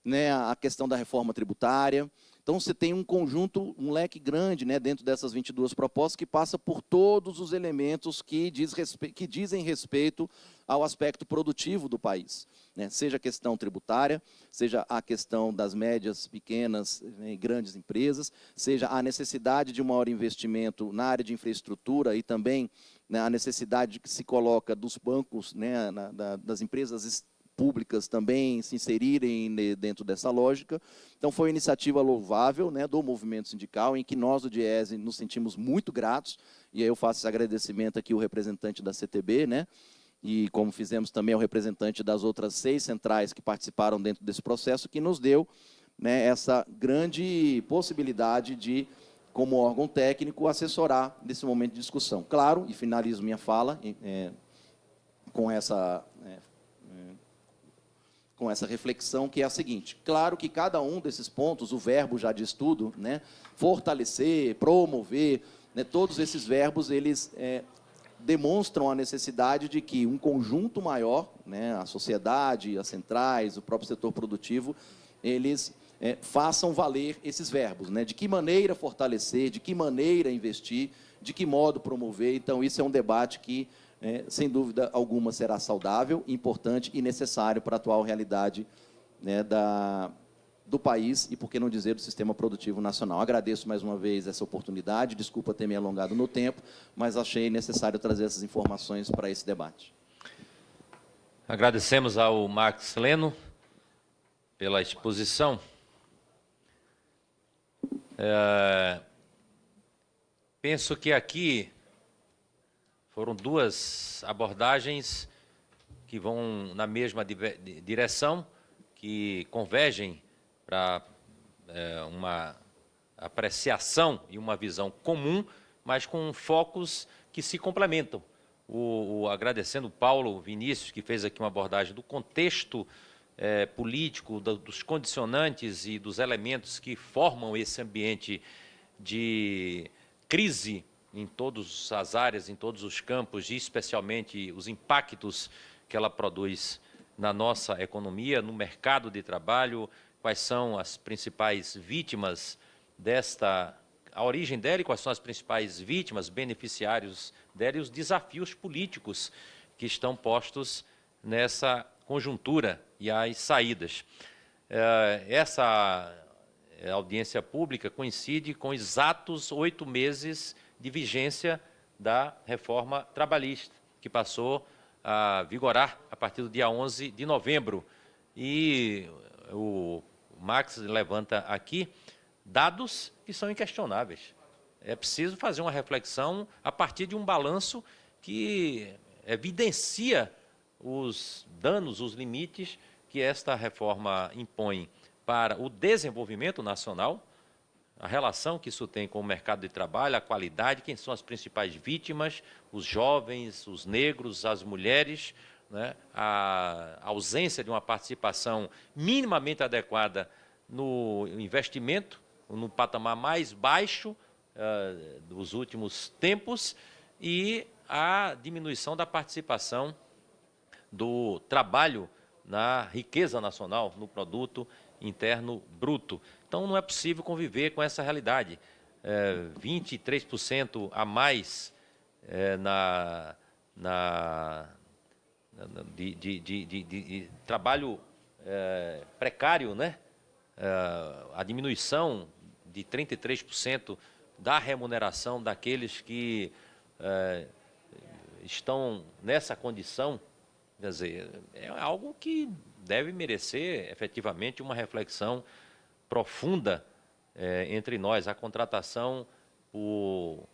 S5: né, a questão da reforma tributária. Então, você tem um conjunto, um leque grande, né, dentro dessas 22 propostas, que passa por todos os elementos que dizem respeito ao aspecto produtivo do país, né, seja a questão tributária, seja a questão das médias, pequenas e grandes empresas, seja a necessidade de um maior investimento na área de infraestrutura e também, né, a necessidade que se coloca dos bancos, né, das empresas públicas também se inserirem dentro dessa lógica. Então, foi uma iniciativa louvável, né, do movimento sindical, em que nós, do DIEESE, nos sentimos muito gratos, e aí eu faço esse agradecimento aqui ao representante da CTB, né, e como fizemos também ao representante das outras 6 centrais que participaram dentro desse processo, que nos deu, né, essa grande possibilidade de, como órgão técnico, assessorar nesse momento de discussão. Claro, e finalizo minha fala com essa reflexão, que é a seguinte: claro que cada um desses pontos, o verbo já de estudo, né, fortalecer, promover, né, todos esses verbos, eles demonstram a necessidade de que um conjunto maior, né, a sociedade, as centrais, o próprio setor produtivo, eles façam valer esses verbos, né, de que maneira fortalecer, de que maneira investir, de que modo promover. Então, isso é um debate que, sem dúvida alguma, será saudável, importante e necessário para a atual realidade, né, do país e, por que não dizer, do sistema produtivo nacional. Agradeço mais uma vez essa oportunidade, desculpa ter me alongado no tempo, mas achei necessário trazer essas informações para esse debate.
S1: Agradecemos ao Max Leno pela exposição. Penso que aqui foram 2 abordagens que vão na mesma direção, que convergem para uma apreciação e uma visão comum, mas com focos que se complementam. Agradecendo o Paulo Vinícius, que fez aqui uma abordagem do contexto político, dos condicionantes e dos elementos que formam esse ambiente de crise em todas as áreas, em todos os campos, e especialmente os impactos que ela produz na nossa economia, no mercado de trabalho, quais são as principais vítimas a origem dela e quais são as principais vítimas, beneficiários dela e os desafios políticos que estão postos nessa conjuntura e as saídas. Essa audiência pública coincide com exatos 8 meses de vigência da reforma trabalhista, que passou a vigorar a partir do dia 11 de novembro. E o Max levanta aqui dados que são inquestionáveis. É preciso fazer uma reflexão a partir de um balanço que evidencia os danos, os limites que esta reforma impõe para o desenvolvimento nacional, a relação que isso tem com o mercado de trabalho, a qualidade, quem são as principais vítimas, os jovens, os negros, as mulheres, né, a ausência de uma participação minimamente adequada no investimento, no patamar mais baixo dos últimos tempos, e a diminuição da participação do trabalho na riqueza nacional, no produto interno bruto. Então, não é possível conviver com essa realidade. 23% a mais de trabalho precário, né? A diminuição de 33% da remuneração daqueles que estão nessa condição. Quer dizer, é algo que deve merecer efetivamente uma reflexão profunda entre nós. A contratação por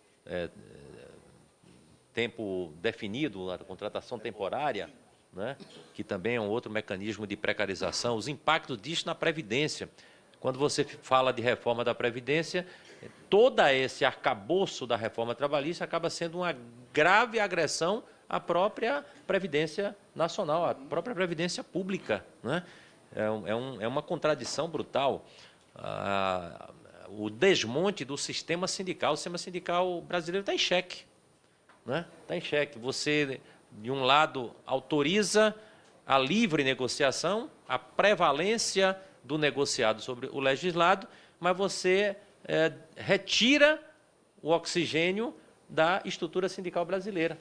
S1: tempo definido, a contratação temporária, né, que também é um outro mecanismo de precarização, os impactos disso na Previdência. Quando você fala de reforma da Previdência, todo esse arcabouço da reforma trabalhista acaba sendo uma grave agressão à própria Previdência Nacional, à própria Previdência Pública, né? É uma contradição brutal. O desmonte do sistema sindical. O sistema sindical brasileiro está em xeque, né? Está em xeque. Você, de um lado, autoriza a livre negociação, a prevalência do negociado sobre o legislado, mas você retira o oxigênio da estrutura sindical brasileira.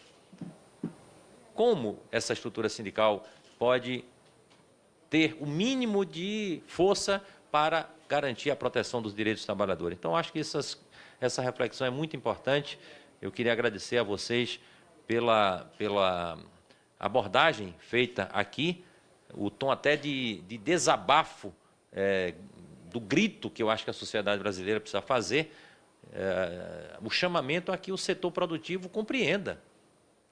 S1: Como essa estrutura sindical pode ter o mínimo de força para garantir a proteção dos direitos dos trabalhadores? Então, acho que essa reflexão é muito importante. Eu queria agradecer a vocês pela abordagem feita aqui, o tom até de desabafo, do grito que eu acho que a sociedade brasileira precisa fazer, o chamamento a que o setor produtivo compreenda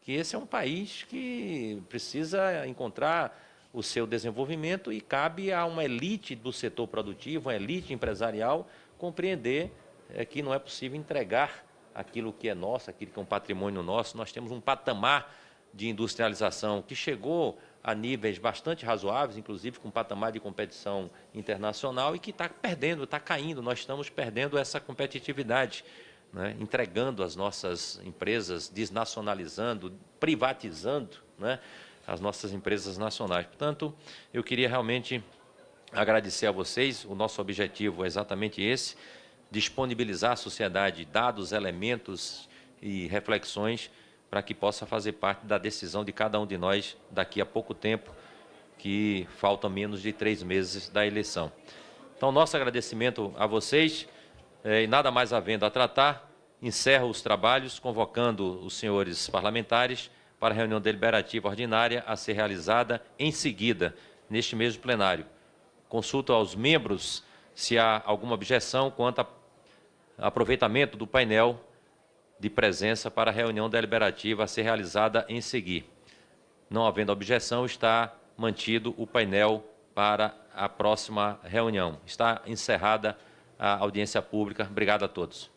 S1: que esse é um país que precisa encontrar o seu desenvolvimento e cabe a uma elite do setor produtivo, uma elite empresarial, compreender que não é possível entregar aquilo que é nosso, aquilo que é um patrimônio nosso. Nós temos um patamar de industrialização que chegou a níveis bastante razoáveis, inclusive com patamar de competição internacional, e que está perdendo, está caindo. Nós estamos perdendo essa competitividade, né? Entregando as nossas empresas, desnacionalizando, privatizando, né, as nossas empresas nacionais. Portanto, eu queria realmente agradecer a vocês. O nosso objetivo é exatamente esse: disponibilizar à sociedade dados, elementos e reflexões para que possa fazer parte da decisão de cada um de nós daqui a pouco tempo, que faltam menos de 3 meses da eleição. Então, nosso agradecimento a vocês, e nada mais havendo a tratar, encerro os trabalhos, convocando os senhores parlamentares para a reunião deliberativa ordinária a ser realizada em seguida, neste mesmo plenário. Consulto aos membros se há alguma objeção quanto ao aproveitamento do painel de presença para a reunião deliberativa a ser realizada em seguida. Não havendo objeção, está mantido o painel para a próxima reunião. Está encerrada a audiência pública. Obrigado a todos.